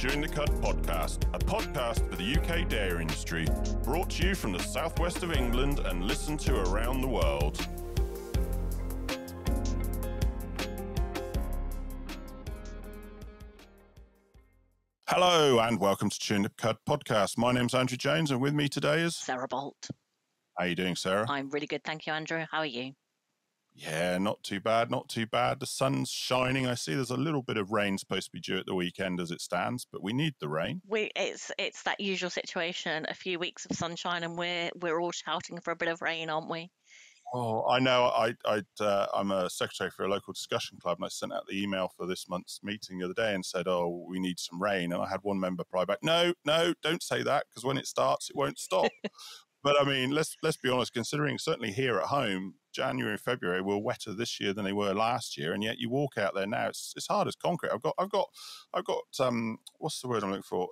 Chewing the Cud podcast, a podcast for the UK dairy industry, brought to you from the southwest of England and listened to around the world. Hello and welcome to Chewing the Cud podcast. My name's Andrew Jones and with me today is Sarah Bolt. How are you doing, Sarah? I'm really good, thank you, Andrew. How are you? Yeah, not too bad, not too bad. The sun's shining. I see there's a little bit of rain supposed to be due at the weekend as it stands, but we need the rain. It's that usual situation, a few weeks of sunshine and we're all shouting for a bit of rain, aren't we? Oh, I know. I'm a secretary for a local discussion club, and I sent out the email for this month's meeting the other day and said, "Oh, we need some rain." And I had one member reply back, "No, don't say that, because when it starts, it won't stop." But I mean, let's be honest. Considering certainly here at home, January and February were wetter this year than they were last year, and yet you walk out there now, it's hard as concrete. I've got what's the word I'm looking for?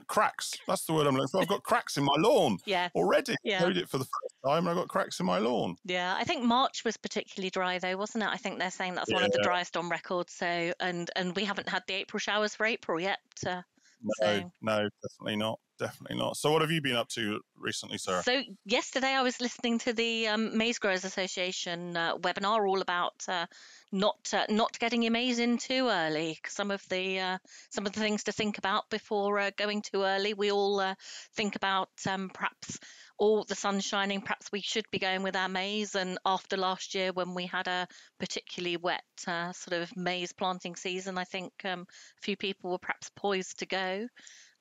Cracks. That's the word I'm looking for. I've got cracks in my lawn already. Yeah. I mowed it for the first time and I've got cracks in my lawn. Yeah, I think March was particularly dry though, wasn't it? I think they're saying that's one of the driest on record. So, and we haven't had the April showers for April yet. No, definitely not. Definitely not. So what have you been up to recently, Sarah? So yesterday I was listening to the Maize Growers Association webinar all about not getting your maize in too early. Some of the things to think about before going too early. We all think about perhaps all the sun shining, perhaps we should be going with our maize. And after last year when we had a particularly wet sort of maize planting season, I think a few people were perhaps poised to go.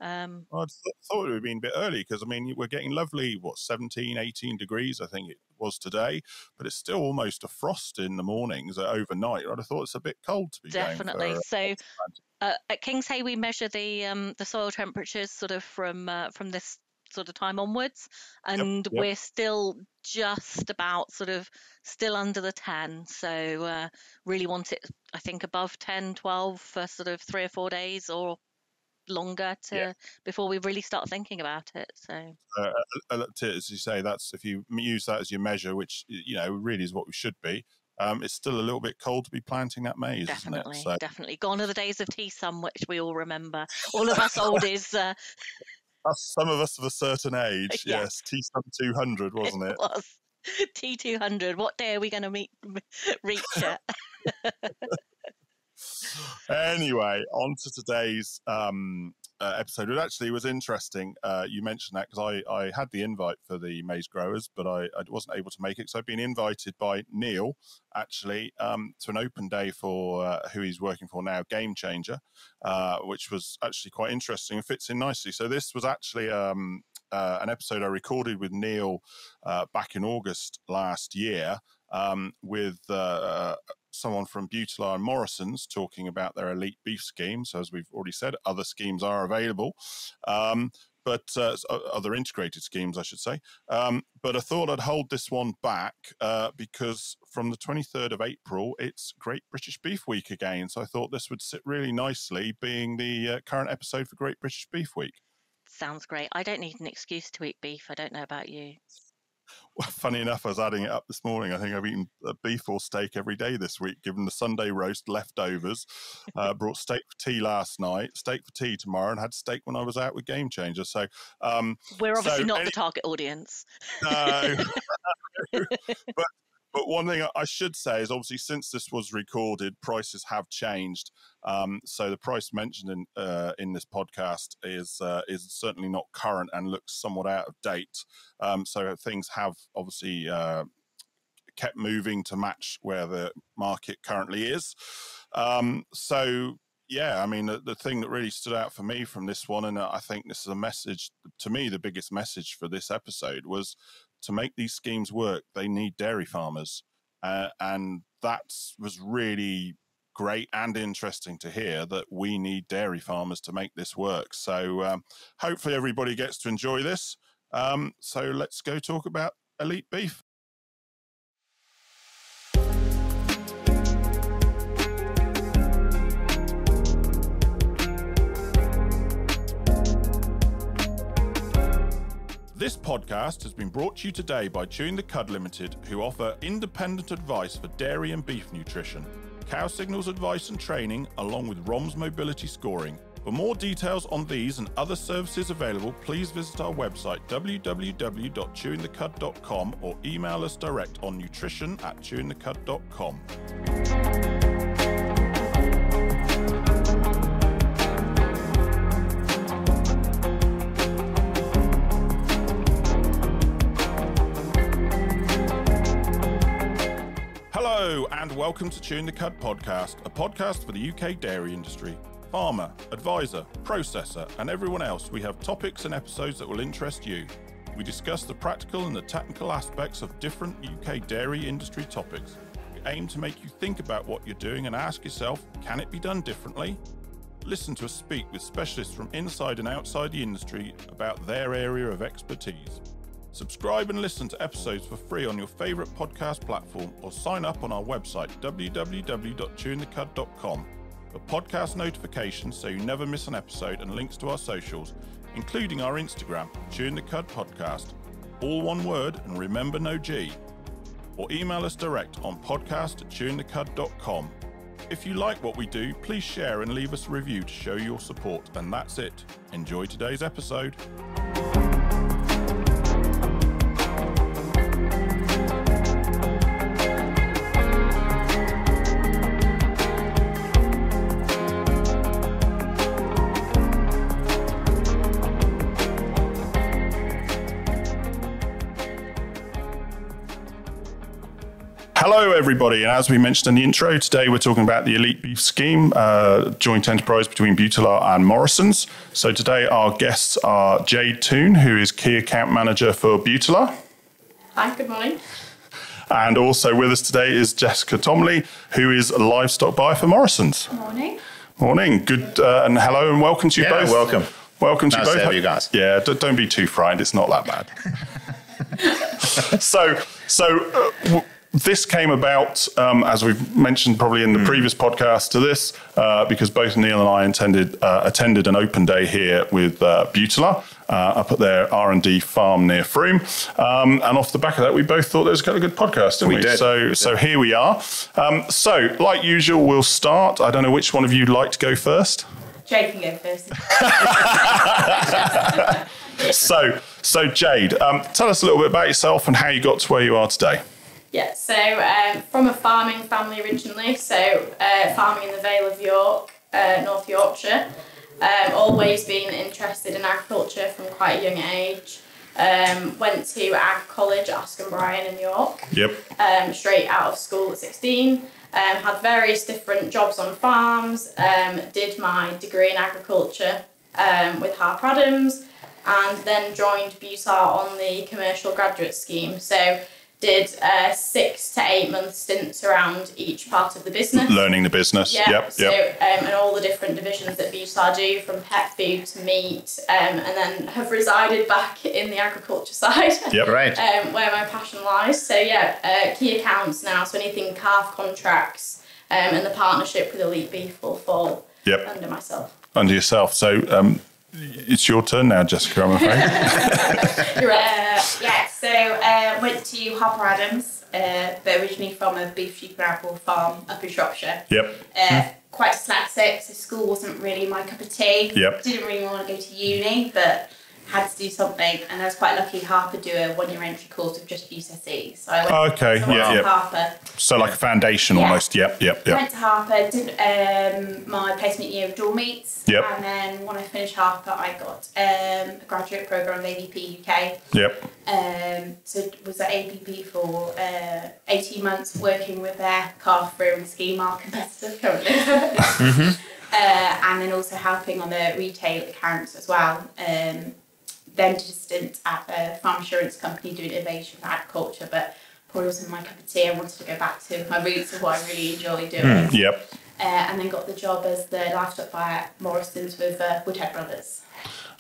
I thought it would have been a bit early because, I mean, we're getting lovely, 17, 18 degrees, I think it was today, but it's still almost a frost in the mornings overnight. I'd have thought it's a bit cold to be Definitely. going for, so at Kingshay, we measure the soil temperatures sort of from this sort of time onwards, and we're still just about sort of still under the 10. So really want it, I think, above 10, 12 for sort of 3 or 4 days or longer before we really start thinking about it. So as you say, that's if you use that as your measure, which really is what we should be. It's still a little bit cold to be planting that maize, definitely, isn't it? So, definitely gone are the days of tea sun, which we all remember. All of us oldies. Some of us of a certain age, yes. Tea sun 200, wasn't it? It was T200. What day are we going to reach it? Anyway, on to today's episode. It actually was interesting. You mentioned that because I had the invite for the maize growers, but I wasn't able to make it. So I've been invited by Neil, actually, to an open day for who he's working for now, Game Changer, which was actually quite interesting and fits in nicely. So this was actually an episode I recorded with Neil back in August last year with someone from Buitelaar and Morrisons talking about their Elite Beef scheme. So as we've already said, other schemes are available, but other integrated schemes, I should say. But I thought I'd hold this one back because from the 23rd of April, it's Great British Beef Week again. So I thought this would sit really nicely being the current episode for Great British Beef Week. Sounds great. I don't need an excuse to eat beef. I don't know about you. Well, funny enough, I was adding it up this morning. I think I've eaten beef or steak every day this week, given the Sunday roast leftovers. Brought steak for tea last night, steak for tea tomorrow, and had steak when I was out with Game Changer. So we're obviously not the target audience. No. But one thing I should say is, obviously, since this was recorded, prices have changed. So the price mentioned in this podcast is certainly not current and looks somewhat out of date. So things have obviously kept moving to match where the market currently is. So yeah, I mean, the thing that really stood out for me from this one, and I think this is a message to me, the biggest message for this episode was, to make these schemes work, they need dairy farmers. And that was really great and interesting to hear, that we need dairy farmers to make this work. So hopefully everybody gets to enjoy this. So let's go talk about Elite Beef. This podcast has been brought to you today by Chewing the Cud Limited, who offer independent advice for dairy and beef nutrition. cow signals advice and training, along with ROMS mobility scoring. For more details on these and other services available, please visit our website www.chewingthecud.com or email us direct on nutrition@chewingthecud.com. Hello and welcome to Chewing the Cud podcast, a podcast for the UK dairy industry. Farmer, advisor, processor, and everyone else, we have topics and episodes that will interest you. We discuss the practical and the technical aspects of different UK dairy industry topics. We aim to make you think about what you're doing and ask yourself, can it be done differently? Listen to us speak with specialists from inside and outside the industry about their area of expertise. Subscribe and listen to episodes for free on your favourite podcast platform or sign up on our website www.chewingthecud.com for podcast notifications so you never miss an episode and links to our socials, including our Instagram, Chewing the Cud Podcast. All one word and remember no G. Or email us direct on podcast@chewingthecud.com. If you like what we do, please share and leave us a review to show your support. And that's it. Enjoy today's episode. Hello everybody, and as we mentioned in the intro, today we're talking about the Elite Beef scheme, joint enterprise between Buitelaar and Morrisons. So today our guests are Jade Toone, who is Key Account Manager for Buitelaar. Hi, good morning. And also with us today is Jessica Tomley, who is a livestock buyer for Morrisons. Morning. Morning, good, and hello and welcome to you both. Welcome. Welcome to you both. Nice to have you guys. Yeah, don't be too frightened, it's not that bad. This came about, as we've mentioned probably in the previous podcast to this, because both Neil and I attended an open day here with Buitelaar up at their R&D farm near Frome. And off the back of that, we both thought it was a good podcast, didn't we? Did. So here we are. So, like usual, we'll start. I don't know which one of you would like to go first. Jade can go first. So Jade, tell us a little bit about yourself and how you got to where you are today. Yeah, so from a farming family originally, farming in the Vale of York, North Yorkshire. Always been interested in agriculture from quite a young age. Went to Ag College at Askham Bryan in York. Yep. Straight out of school at 16. Had various different jobs on farms. Did my degree in agriculture with Harper Adams, and then joined Buitelaar on the commercial graduate scheme. So did 6 to 8 month stints around each part of the business. Learning the business, yep. And all the different divisions that Buitelaar do, from pet food to meat, and then have resided back in the agriculture side, right. Where my passion lies. So key accounts now, so anything calf contracts, and the partnership with Elite Beef will fall under myself. Under yourself, so it's your turn now, Jessica, I'm afraid. You're right. Went to Harper Adams, but originally from a beef, sheep and apple farm up in Shropshire. Quite dyslexic, so school wasn't really my cup of tea. Didn't really want to go to uni, but had to do something, and I was quite lucky. Harper do a 1-year entry course of just GCSE, so I went to Harper. So like a foundation almost. Yep. Went to Harper, did my placement year of dual meats, and then when I finished Harper, I got a graduate program of ABP UK. So was at ABP for 18 months, working with their calf room scheme, our competitor currently, and then also helping on the retail accounts as well. Then did a stint at a farm insurance company doing innovation for agriculture, but probably wasn't my cup of tea. I wanted to go back to my roots of what I really enjoy doing. And then got the job as the livestock buyer at Morrisons with Woodhead Brothers.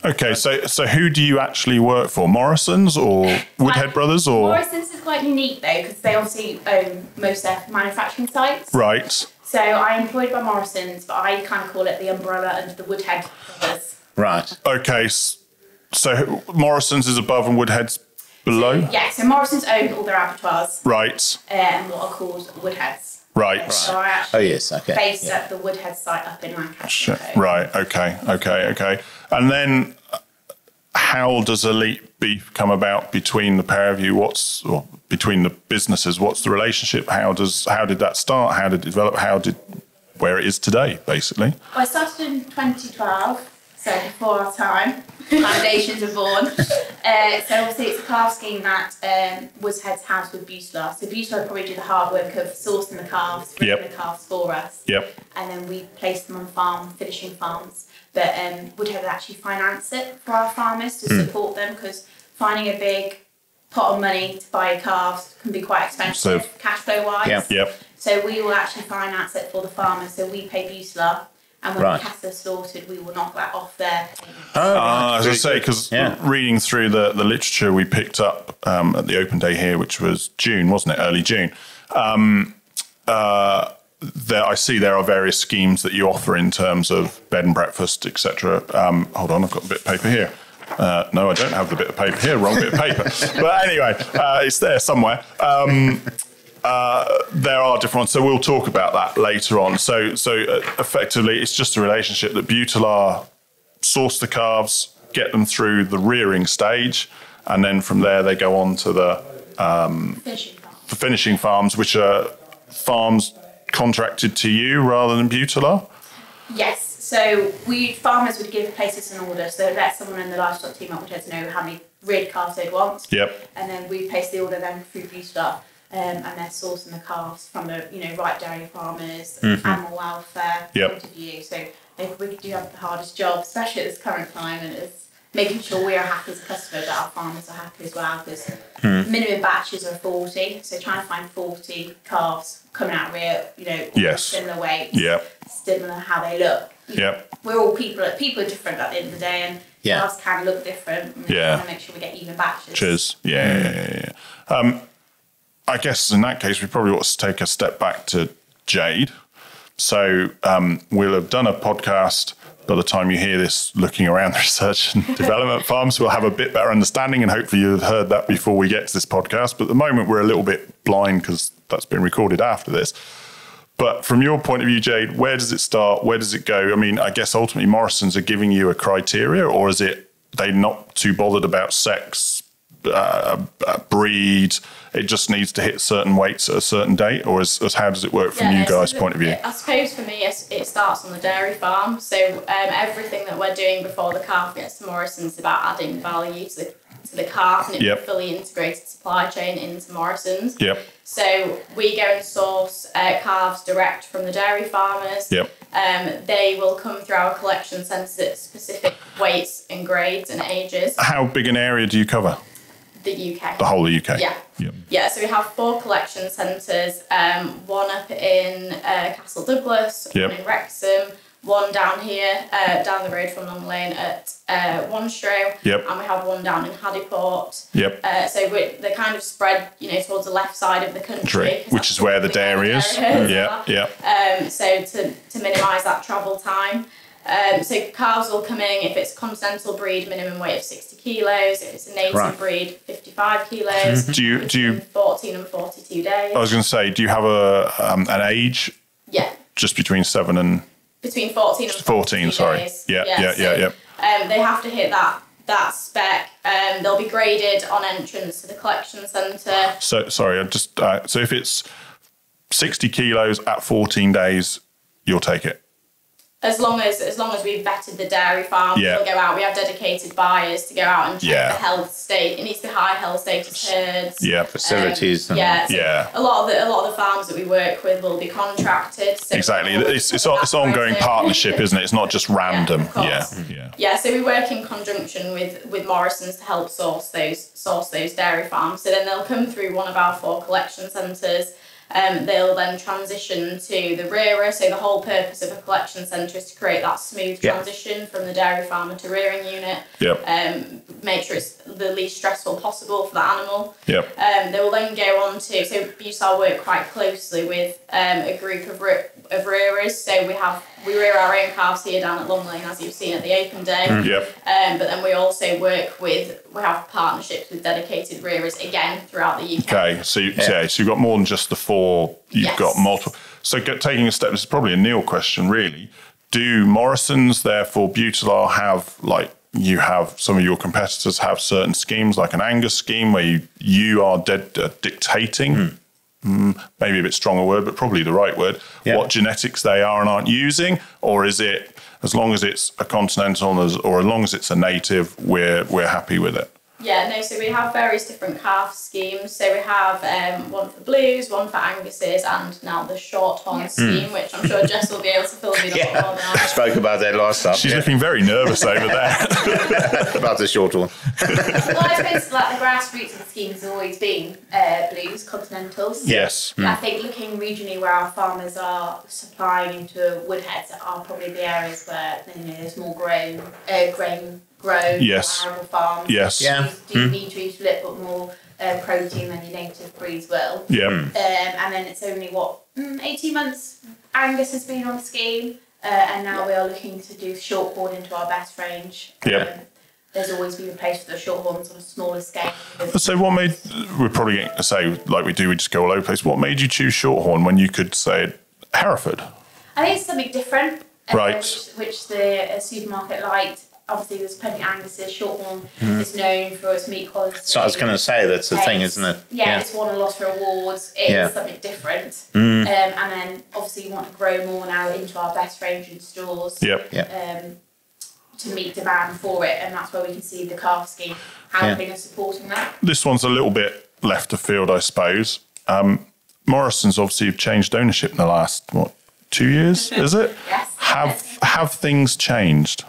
Okay, so who do you actually work for? Morrisons or Woodhead Brothers? Or Morrisons is quite unique though, because they obviously own most of their manufacturing sites. Right. So I'm employed by Morrisons, but I kind of call it the umbrella under the Woodhead Brothers. Right. Okay, so Morrisons is above and Woodhead's below? So Morrisons own all their abattoirs. Right. And what are called Woodheads. Right. So I actually okay. based at the Woodhead site up in Lancaster. Right. Okay. And then, how does Elite Beef come about between the pair of you? Between the businesses? What's the relationship? How did that start? How did it develop? Where it is today, basically? Well, I started in 2012. So before our time, foundations were born. So obviously it's a calf scheme that Woodhead's house with Buitelaar. So Buitelaar probably do the hard work of sourcing the calves, bringing the calves for us. Yep. And then we place them on finishing farms. But Woodhead actually finance it for our farmers to support them, because finding a big pot of money to buy calves can be quite expensive, cash flow wise. Yep. So we will actually finance it for the farmers. So we pay Buitelaar. And when the cattle are slaughtered, we will knock that off their payment. As I say, because reading through the literature we picked up at the open day here, which was June, wasn't it? Early June. I see there are various schemes that you offer in terms of bed and breakfast, etc. Hold on, I've got a bit of paper here. No, I don't have the bit of paper here. Wrong bit of paper. But anyway, it's there somewhere. There are different ones, so we'll talk about that later on. So effectively, it's just a relationship that Buitelaar source the calves, get them through the rearing stage, and then from there they go on to the finishing farms, which are farms contracted to you rather than Buitelaar. Yes. So farmers would give places an order. So let someone in the livestock team at Woodhead know how many reared calves they'd want. Yep. And then we place the order then through Buitelaar. And they're sourcing the calves from the right dairy farmers, animal welfare point of view. So we do have the hardest job, especially at this current climate, is making sure we are happy as a customer, but our farmers are happy as well. Because minimum batches are 40, so trying to find 40 calves coming out real, similar weights, similar how they look. We're all people. People are different at the end of the day, and calves can look different. And we want to make sure we get even batches. Cheers. I guess in that case, we probably ought to take a step back to Jade. So we'll have done a podcast by the time you hear this, looking around the research and development farms. We'll have a bit better understanding, and hopefully you've heard that before we get to this podcast. But at the moment, we're a little bit blind because that's been recorded after this. But from your point of view, Jade, where does it start? Where does it go? I mean, I guess ultimately Morrisons are giving you a criteria, or is it they not too bothered about sex, breed? It just needs to hit certain weights at a certain date, or how does it work from you guys' point of view? I suppose for me, it starts on the dairy farm. So everything that we're doing before the calf gets to Morrisons is about adding value to the calf, and it's a fully integrated supply chain into Morrisons. So we go and source calves direct from the dairy farmers. They will come through our collection centres at specific weights and grades and ages. How big an area do you cover? The UK. The whole of the UK? Yeah, so we have 4 collection centres, one up in Castle Douglas, one in Wrexham, one down here, down the road from Long Lane at Wanstro, and we have one down in Haddiport. So they're kind of spread, towards the left side of the country. Which is where the dairy is. So to minimise that travel time. So calves will come in if it's a continental breed, minimum weight of 60 kilos. If it's a native breed, 55 kilos. Do you 14 and 42 days? I was going to say, do you have an age? Just between 7 and between 14 and 14. Sorry. Days. They have to hit that spec. They'll be graded on entrance to the collection centre. So sorry, so if it's 60 kilos at 14 days, you'll take it. As long as we've vetted the dairy farm, we'll go out. We have dedicated buyers to go out and check the health state. It needs to be high health status herds. Facilities. A lot of the farms that we work with will be contracted. So exactly, it's ongoing partnership, isn't it? It's not just random. So we work in conjunction with Morrisons to help source those dairy farms. So then they'll come through one of our 4 collection centres. They'll then transition to the rearer. So the whole purpose of a collection centre is to create that smooth transition from the dairy farmer to rearing unit. Make sure it's the least stressful possible for the animal. They will then go on to, so Buitelaar work quite closely with a group of of rearers. So we rear our own calves here down at Long Lane, as you've seen at the open day. But then we also we have partnerships with dedicated rearers again throughout the UK. Okay, so you've got more than just the 4. You've got multiple. So taking a step, this is probably a Neil question, really. Do Morrisons, therefore Buitelaar, have, like you have some of your competitors have certain schemes, like an Angus scheme, where you are dictating, maybe a bit strong a word, but probably the right word, what genetics they are and aren't using? Or is it, as long as it's a continental or as long as it's a native, we're happy with it? Yeah, no, so we have various different calf schemes. So we have one for Blues, one for Angus's, and now the Shorthorn scheme, which I'm sure Jess will be able to fill me in on more than I spoke about that last time. She's looking very nervous over there. About the Shorthorn. Well, I suppose like the grassroots of the scheme has always been Blues, Continentals. Yes. I think looking regionally where our farmers are supplying into woodheads are probably the areas where there's more grain grown, arable farms. Yes. Yeah. Do need to eat a little bit more protein than your native breeds will. Yeah. And then it's only 18 months Angus has been on the scheme, and now we are looking to do Shorthorn into our best range. There's always been a place for the Shorthorns on a smaller scale. So what made, we're probably going to say, like we do, we just go all over the place. What made you choose Shorthorn when you could say Hereford? I think it's something different. Right. Which the supermarket liked. Obviously, there's plenty of Angus's. Shorthorn is known for its meat quality. So I was going to say, that's the thing, isn't it? Yeah, it's won a lot of awards. It's something different. And then, obviously, you want to grow more now into our best range in stores. To meet demand for it, and that's where we can see the calf scheme helping and supporting that. This one's a little bit left of field, I suppose. Morrisons obviously have changed ownership in the last, 2 years, is it? Yes. Have things changed?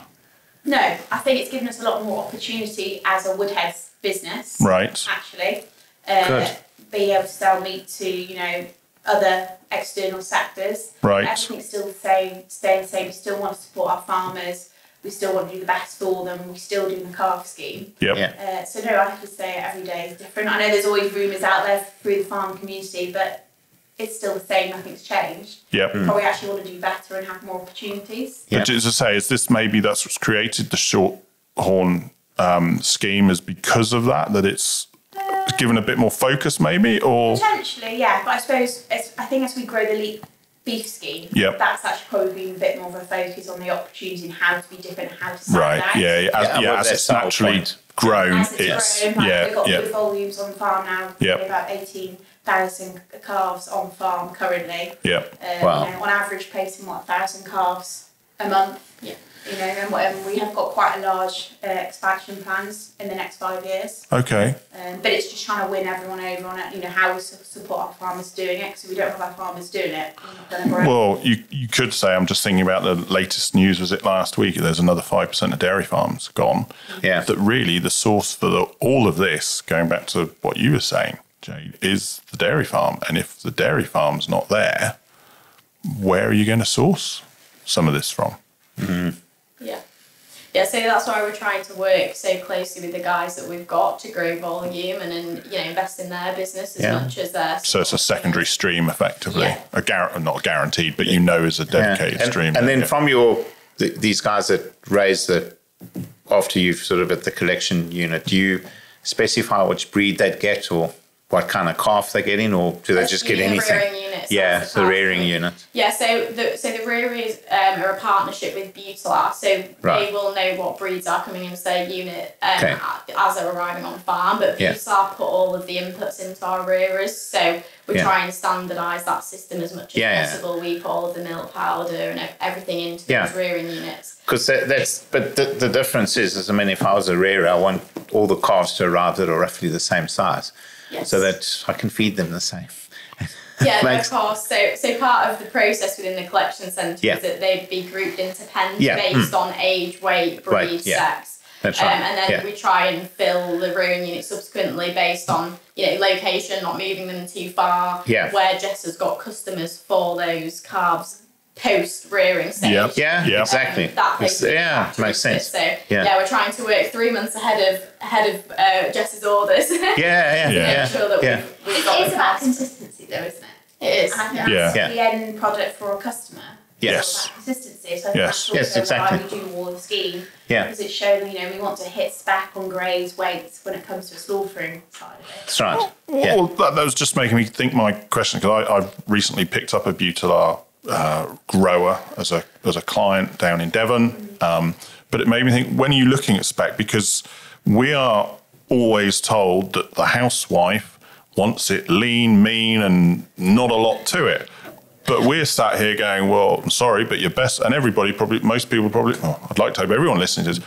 No, I think it's given us a lot more opportunity as a woodheads business. Right. Actually. Good. Being able to sell meat to, other external sectors. Right. Everything's still staying the same. We still want to support our farmers. We still want to do the best for them. We still do the calf scheme. So no, I have to say every day is different. I know there's always rumours out there through the farming community, but it's still the same. Nothing's changed. We probably actually want to do better and have more opportunities. But as I say, is this maybe that's what's created the Shorthorn scheme is because of that it's given a bit more focus maybe? Or potentially, yeah. But I suppose, I think as we grow the Elite Beef scheme, that's actually probably been a bit more of a focus on the opportunity and how to be different and how to stand out. As it's naturally grown, we've got good volumes on farm now. About 18,000 calves on farm currently. On average, placing 1,000 calves a month. And we have got quite a large expansion plans in the next 5 years. Okay. But it's just trying to win everyone over on it, how we support our farmers doing it, because if we don't have our farmers doing it, we're not going to grow. Well, you could say, I'm just thinking about the latest news, was it last week, there's another 5% of dairy farms gone. That really the source for all of this, going back to what you were saying, Jade, is the dairy farm. And if the dairy farm's not there, where are you going to source some of this from? So that's why we're trying to work so closely with the guys that we've got to grow volume and invest in their business as much as theirs. So it's a secondary stream, effectively. Not guaranteed, but is a dedicated stream. And then from these guys that raise after you've sort of at the collection unit, do you specify which breed they'd get or what kind of calf they get in, or do they just get anything? The rearing unit. So the rearers are a partnership with Buitelaar, so they will know what breeds are coming into their unit as they're arriving on farm, but Buitelaar put all of the inputs into our rearers, so we try and standardise that system as much as possible. We put all of the milk powder and everything into those rearing units. Because but the difference is, if I was a rearer, I want all the calves to arrive that are roughly the same size. So that I can feed them the same. Of course. So part of the process within the collection centre is that they'd be grouped into pens based on age, weight, breed, sex. That's right. And then we try and fill the rearing unit subsequently based on location, not moving them too far. Where Jess has got customers for those calves post rearing stage. Exactly. That makes sense. So we're trying to work 3 months ahead of Jess's orders. Make sure that we've got it's about consistency though, isn't it? It is. And I think that's Yeah. the end product for a customer. Yes. That consistency. So I think Yes. that's also Exactly. why we do all the scheme. Yeah. Because it's showing, we want to hit spec on grades, weights when it comes to a slaughtering side of it. That's right. Yeah. Well, that was just making me think my question, because I've recently picked up a Buitelaar grower as a client down in Devon. But it made me think, when are you looking at spec? Because we are always told that the housewife wants it lean, mean, and not a lot to it. But we're sat here going, well, I'm sorry, but your best, and everybody probably, most people probably, I'd like to hope everyone listening to this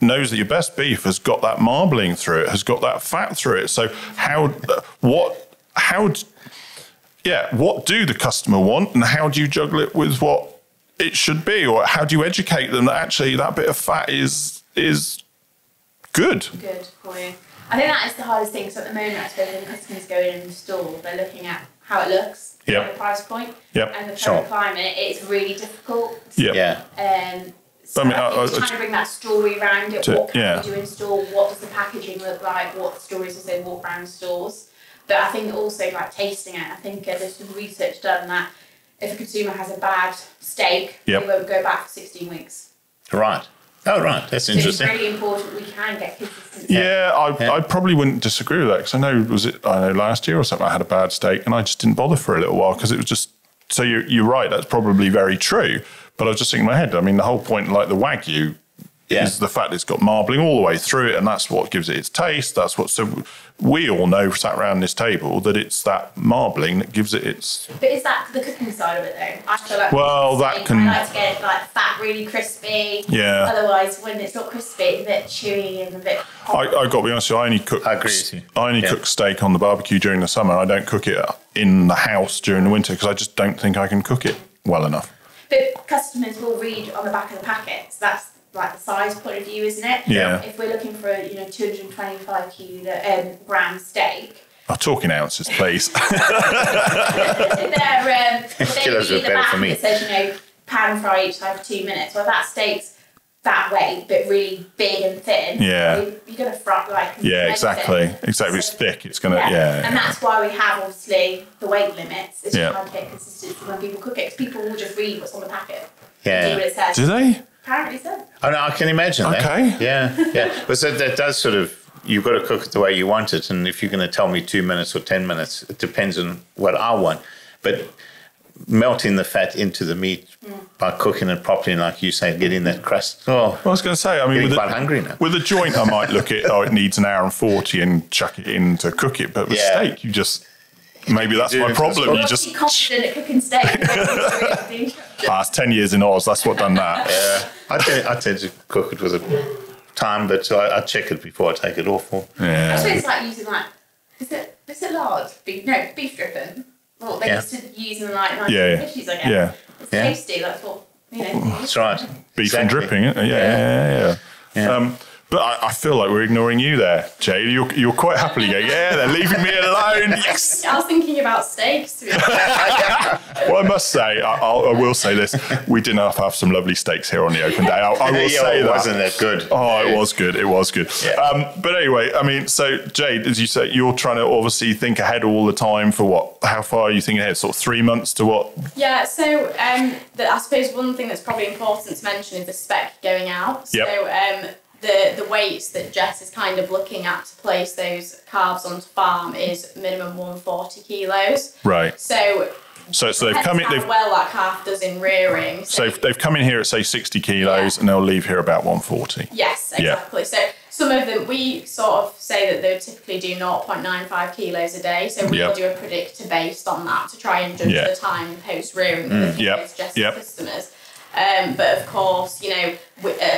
knows that your best beef has got that marbling through it, has got that fat through it. So what do the customer want, and how do you juggle it with what it should be? Or how do you educate them that actually that bit of fat is good? Good for you. I think that is the hardest thing. So at the moment, I suppose when customers go in the store, they're looking at how it looks, Yep. the price point, Yep. and the current climate. It's really difficult. Yep. Yeah. So I mean, I think trying to bring that story around it. What can we do in store? What does the packaging look like? What stories as they walk around stores? But I think also like tasting it. I think there's some research done that if a consumer has a bad steak, they won't go back for 16 weeks. Right. Oh, right. That's interesting. It's really important we can get consistency. Yeah, I probably wouldn't disagree with that, because I know last year or something I had a bad steak and I just didn't bother for a little while, because it was just, so you're right, that's probably very true. But I was just thinking in my head, I mean, the whole point, like the Wagyu, is the fact it's got marbling all the way through it, and that's what gives it its taste. So we all know, sat around this table, that it's that marbling that gives it its... But is that the cooking side of it though? I feel like that can... I like to get it like fat really crispy. Yeah. Otherwise, when it's not crispy, it's a bit chewy and a bit... I got to be honest with you, I only cook steak on the barbecue during the summer. I don't cook it in the house during the winter, because I just don't think I can cook it well enough. But customers will read on the back of the packets. That's like the size point of view, isn't it? Yeah. If we're looking for a 225 gram steak. Oh, talking ounces, please. Kilos are better for me. It says pan fry each time for 2 minutes. Well, that steak's that weight, but really big and thin. Yeah. You're gonna fry like. Yeah, exactly. Exactly. It's thick. It's gonna. Yeah. And that's why we have obviously the weight limits. It's trying to get consistency when people cook it, because people will just read what's on the packet. Yeah. Do what it says. Do they? Apparently so. Oh, no, I can imagine that. Okay. Yeah. But so that does sort of, you've got to cook it the way you want it. And if you're going to tell me 2 minutes or 10 minutes, it depends on what I want. But melting the fat into the meat by cooking it properly, and like you say, getting that crust. Oh, I was going to say, I mean, getting quite hungry now. With a joint, I might look at, it needs an hour and 40 and chuck it in to cook it. But with steak, you just... Maybe that's my problem. You just... Be confident at cooking steak. It's 10 years in Oz. That's what done that. Yeah. I tend to cook it with a time, but I check it before I take it off. Yeah. I suppose it's like using is it lard? Beef dripping. Well, they used to use in like 1950s, I guess. Yeah. It's tasty. That's what That's right. Beef and dripping. Yeah. But I feel like we're ignoring you there, Jade. You're quite happily going, they're leaving me alone. Yes. I was thinking about steaks, to be honest. Well, I must say, I will say this. We did have some lovely steaks here on the open day. I will say that. Wasn't it good? Oh, it was good. It was good. Yeah. But anyway, I mean, so Jade, as you say, you're trying to obviously think ahead all the time for what? How far are you thinking ahead? Sort of 3 months to what? Yeah, so I suppose one thing that's probably important to mention is the spec going out. So the weights that Jess is kind of looking at to place those calves onto farm is minimum 140 kilos. Right. So they've come in. How well that calf does in rearing. So they've come in here at say 60 kilos, and they'll leave here about 140. Yes, exactly. So some of them, we sort of say that they would typically do 0.95 kilos a day. So we'll do a predictor based on that to try and judge the time post rearing with Jess's customers. But of course,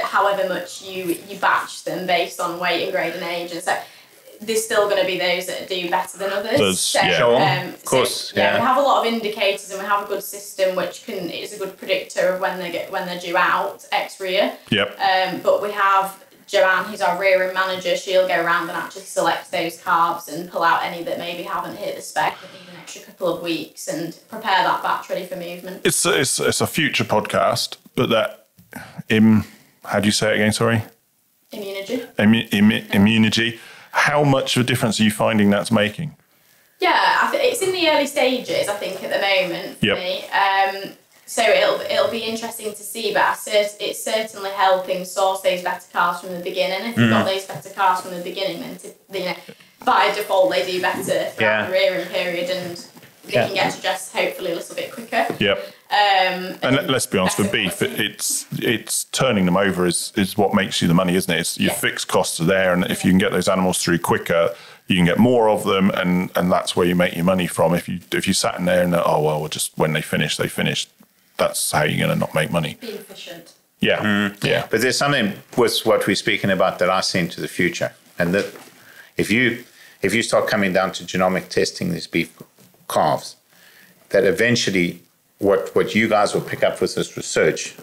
however much you batch them based on weight and grade and age, and so there's still going to be those that do better than others. Of course. We have a lot of indicators, and we have a good system which is a good predictor of when they're due out ex-rear. Yep. But we have Joanne, who's our rearing manager. She'll go around and actually select those calves and pull out any that maybe haven't hit the spec and need an extra couple of weeks and prepare that batch ready for movement. It's a future podcast, but that how do you say it again? Sorry. Immunology. How much of a difference are you finding that's making? Yeah, I think it's in the early stages, I think, at the moment for me. So it'll be interesting to see, but it's certainly helping source those better calves from the beginning. If you've got those better calves from the beginning, then by default they do better throughout the rearing period, and they can get to dress hopefully a little bit quicker. And let's be honest, with beef, it's turning them over is what makes you the money, isn't it? It's your fixed costs are there, and if you can get those animals through quicker, you can get more of them, and that's where you make your money from. If you sat in there and just when they finish, that's how you're going to not make money. Be efficient. But there's something with what we're speaking about that I see into the future, and that if you start coming down to genomic testing these beef calves, that eventually what you guys will pick up with this research,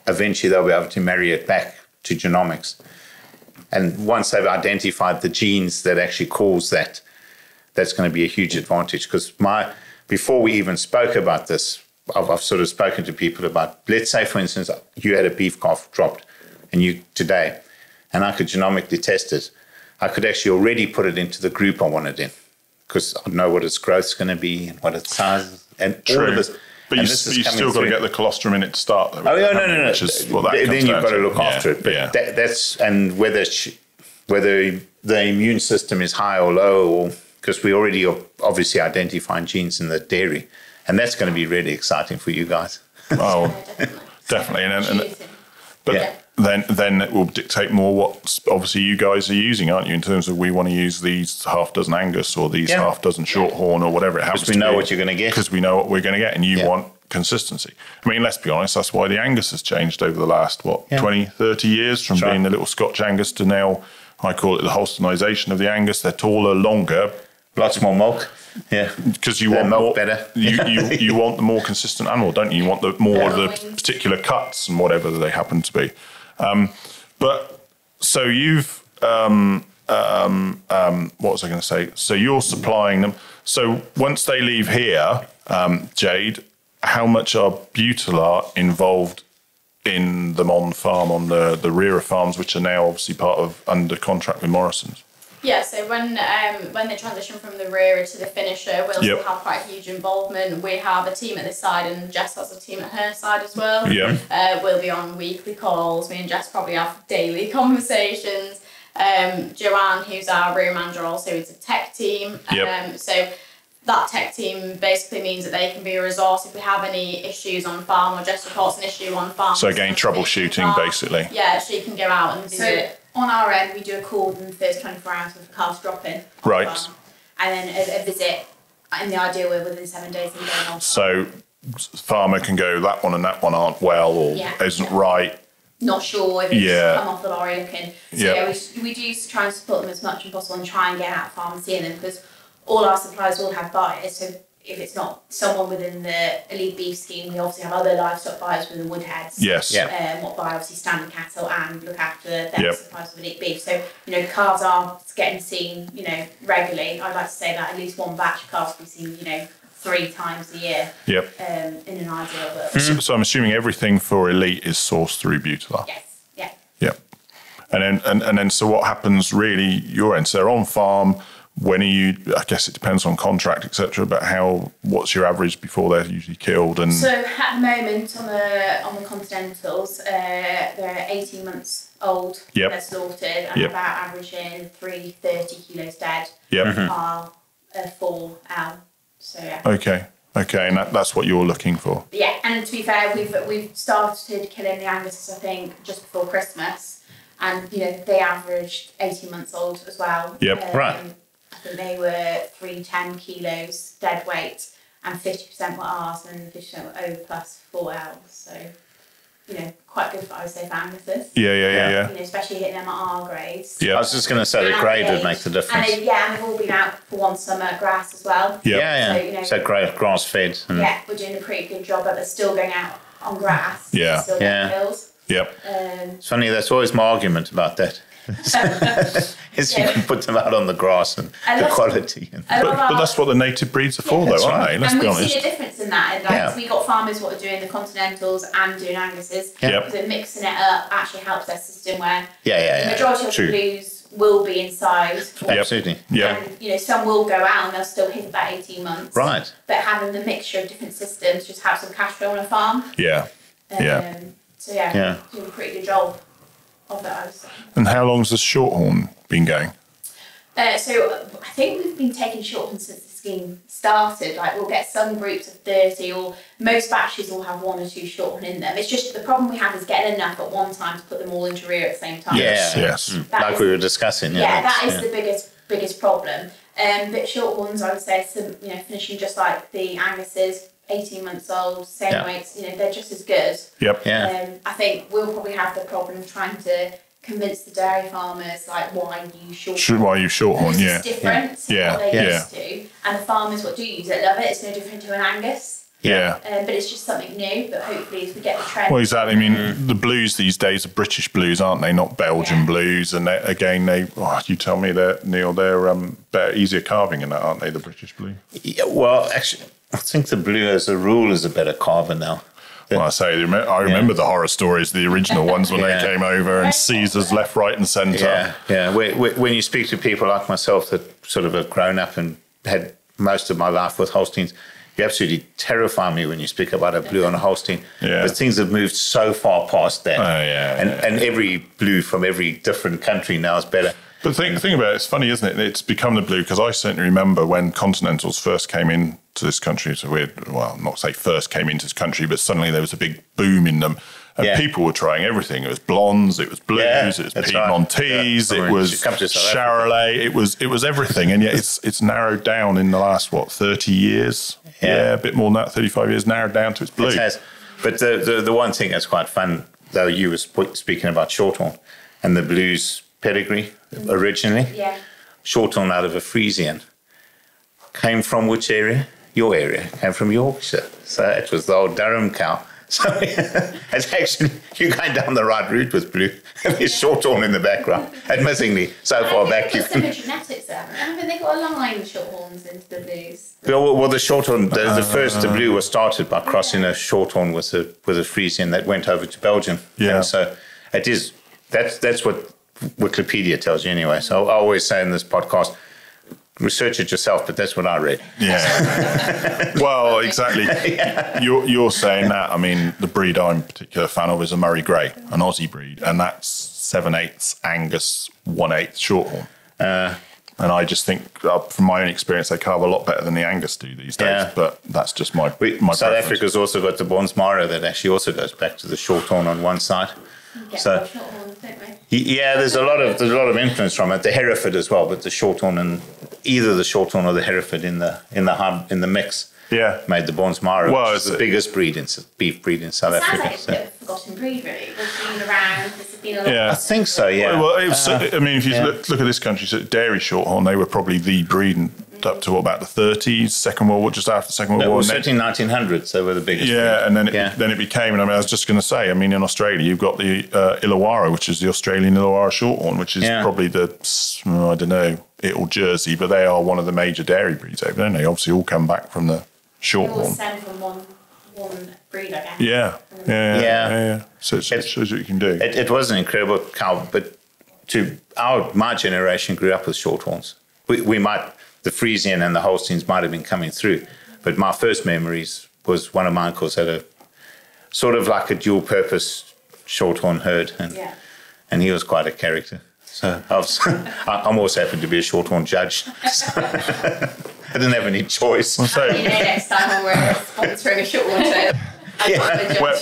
eventually they'll be able to marry it back to genomics. And once they've identified the genes that actually cause that, that's going to be a huge advantage. Because before we even spoke about this, I've sort of spoken to people about, let's say, for instance, you had a beef calf dropped today, and I could genomically test it. I could actually already put it into the group I want it in, because I know what its growth's going to be and what its size is, and all of this. But you've still got to get the colostrum in it to start, though. No. Which is what that comes then you've got to look to. after it. But that's, and whether the immune system is high or low, or because we already are obviously identifying genes in the dairy, and that's going to be really exciting for you guys. Oh, definitely. Then it will dictate more what obviously you guys are using, aren't you? In terms of, we want to use these half dozen Angus or these half dozen Shorthorn or whatever it happens to be. Because we know what you're going to get. Because we know what we're going to get, and you want consistency. I mean, let's be honest, that's why the Angus has changed over the last, 20, 30 years, from being the little Scotch Angus to now, I call it the Holsteinisation of the Angus. They're taller, longer. Lots more milk. Yeah, because you want milk more, better. you want the more consistent animal, don't you? You want the more of the particular cuts and whatever they happen to be. But so you've what was I going to say? So you're supplying them. So once they leave here, Jade, how much are Buitelaar involved in them on farm, on the rearer farms, which are now obviously under contract with Morrisons? Yeah, so when they transition from the rearer to the finisher, we'll still have quite a huge involvement. We have a team at this side, and Jess has a team at her side as well. We'll be on weekly calls. Me and Jess probably have daily conversations. Joanne, who's our rearer manager, also is a tech team. So that tech team basically means that they can be a resource if we have any issues on farm, or Jess reports an issue on farm. So again, troubleshooting basically. Yeah, she can go out and do it. On our end, we do a call in the first 24 hours of the calves dropping. Right. And then a visit, in the ideal way, within 7 days of going on. So farmer can go, that one and that one aren't well, or isn't right. Not sure if it's come off the lorry looking. So we do try and support them as much as possible and try and get out of farm and seeing them, because all our suppliers will have buyers. So if it's not someone within the Elite Beef scheme, we obviously have other livestock buyers within Woodheads. What buy obviously standard cattle and look after their suppliers of Elite Beef. So, calves are getting seen, regularly. I'd like to say that at least one batch of calves we see, 3 times a year. In an ideal world. So I'm assuming everything for Elite is sourced through Buitelaar. Yes. And then so what happens really your end? So they're on farm. When are you? I guess it depends on contract, etc. But what's your average before they're usually killed? And so at the moment on the Continentals, they're 18 months old. They're slaughtered, and about averaging 330 kilos dead. Are 4 out. So Okay, and that's what you're looking for. Yeah, and to be fair, we've started killing the Anguses, I think, just before Christmas, and they averaged 18 months old as well. Right. I think they were 310 kilos dead weight, and 50% were ours, and 50% were over plus 4 hours. So, quite good, I would say, for Anguses. Yeah. Especially hitting them at our grades. I was just going to say the grade would make the difference. And they've all been out for one summer at grass as well. So grass fed. We're doing a pretty good job, but they're still going out on grass. Still getting kills. It's funny, that's always my argument about that. Is you can put them out on the grass and the quality. But that's what the native breeds are for, though, aren't they? Let's be honest. And we've seen a difference in that. We got farmers what are doing the Continentals and doing Anguses. Because mixing it up actually helps their system, where the majority of the blues will be inside. Absolutely. Yeah. And, some will go out and they'll still hit that 18 months. Right. But having the mixture of different systems, just have some cash flow on a farm. Yeah. So doing a pretty good job of it, I would say. And how long's the Shorthorn been going? So I think we've been taking Shorthorn since the scheme started. Like, we'll get some groups of 30, or most batches will have 1 or 2 Shorthorn in them. It's just the problem we have is getting enough at one time to put them all into rear at the same time. Yes. Like we were discussing. That is the biggest problem. But Shorthorns, I would say, finishing just like the Angus's, 18 months old, same weights. They're just as good. Yep. Yeah. I think we'll probably have the problem of trying to convince the dairy farmers, like, why use Shorthorn? Why use Shorthorn? It's different to what they used to, and the farmers what do use it love it. It's no different to an Angus. Yeah. But it's just something new. But hopefully, as we get the trend. Well, exactly. I mean, the blues these days are British blues, aren't they? Not Belgian blues. And you tell me that, Neil, they're better, easier carving in that, aren't they? The British blue. Yeah, well, actually, I think the blue, as a rule, is a better carver now. Well, I remember the horror stories, the original ones when they came over, and Caesars left, right, and centre. Yeah. When you speak to people like myself that sort of have grown up and had most of my life with Holsteins, you absolutely terrify me when you speak about a blue and a Holstein. Yeah. But things have moved so far past that. Oh, And every blue from every different country now is better. But the thing about it, it's funny, isn't it? It's become the blue, because I certainly remember when Continentals first came into this country. It's a weird, well, not say first came into this country, but suddenly there was a big boom in them. And people were trying everything. It was blondes, it was blues, it was Piedmontese, it was Charolais, it was everything. And yet it's narrowed down in the last, 30 years? Yeah, a bit more than that, 35 years, narrowed down to its blue. It has. But the one thing that's quite fun, though, you were speaking about Shorthorn and the blues pedigree originally. Yeah. Shorthorn out of a Friesian. Came from which area? Your area. Came from Yorkshire. So it was the old Durham cow. So it's actually, you're going down the right route with blue. There's Shorthorn in the background. Admittingly, so far back you can. There's genetics there. I mean, they got a line of Shorthorns into the blues. Well, the Shorthorn, the blue was started by crossing a Shorthorn with a Friesian that went over to Belgium. Yeah. And so it is, that's what Wikipedia tells you anyway. So I always say in this podcast, research it yourself, but that's what I read. Yeah. Well, exactly. You're saying that. I mean, the breed I'm a particular fan of is a Murray Grey, an Aussie breed, and that's 7/8 Angus, 1/8 Shorthorn. And I just think, from my own experience, they carve a lot better than the Angus do these days. Yeah. But that's just my South preference. Africa's also got the Bonsmara that actually also goes back to the Shorthorn on one side. So yeah, there's a lot of influence from it. The Hereford as well, but the Shorthorn and either the Shorthorn or the Hereford in the mix. Yeah, made the Bonsmara, which is the biggest beef breed in South Africa. Sounds like it's a bit of a forgotten breed, really. It's been around. There's been a lot. Yeah, I think so. Yeah. Well, I mean, if you look at this country, so dairy Shorthorn, they were probably the breed up to about the 30s, Second World War, just after the Second World War. Certainly 1900s, they were the biggest. Yeah, breed. And then it became. And I mean, I was just going to say, I mean, in Australia, you've got the Illawarra, which is the Australian Illawarra Shorthorn, which is probably I don't know, it or Jersey, but they are one of the major dairy breeds over there. And they obviously all come back from the Shorthorn. All stem from one breed, I guess. Yeah. So it shows what you can do. It was an incredible cow, but my generation grew up with Shorthorns. We might. The Friesian and the Holsteins might have been coming through, but my first memories was one of my uncles had a sort of like a dual-purpose Shorthorn herd, and he was quite a character. So I'm also happen to be a Shorthorn judge. So I didn't have any choice. Next time when we're sponsoring a Shorthorn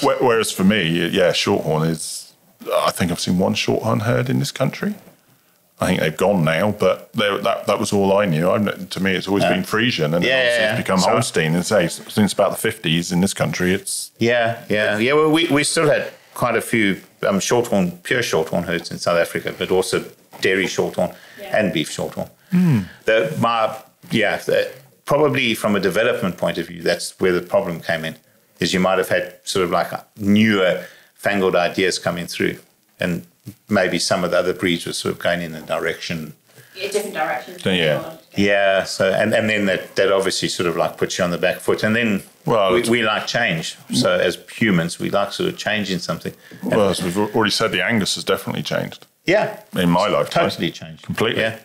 show. Whereas for me, Shorthorn is. I think I've seen one Shorthorn herd in this country. I think they've gone now, but that was all I knew. To me, it's always been Frisian, and it's become Holstein. And since about the 50s in this country, it's Well, we still had quite a few pure Shorthorn herds in South Africa, but also dairy Shorthorn and beef Shorthorn. Probably from a development point of view, that's where the problem came in. Is you might have had sort of like newer, fangled ideas coming through, and maybe some of the other breeds were sort of going in a direction. Different directions. Yeah. So and then that obviously sort of like puts you on the back foot. And then we like change. So as humans, we like sort of changing something. Well, as we've already said, the Angus has definitely changed. Yeah. In my lifetime. Totally changed. Completely. Yeah.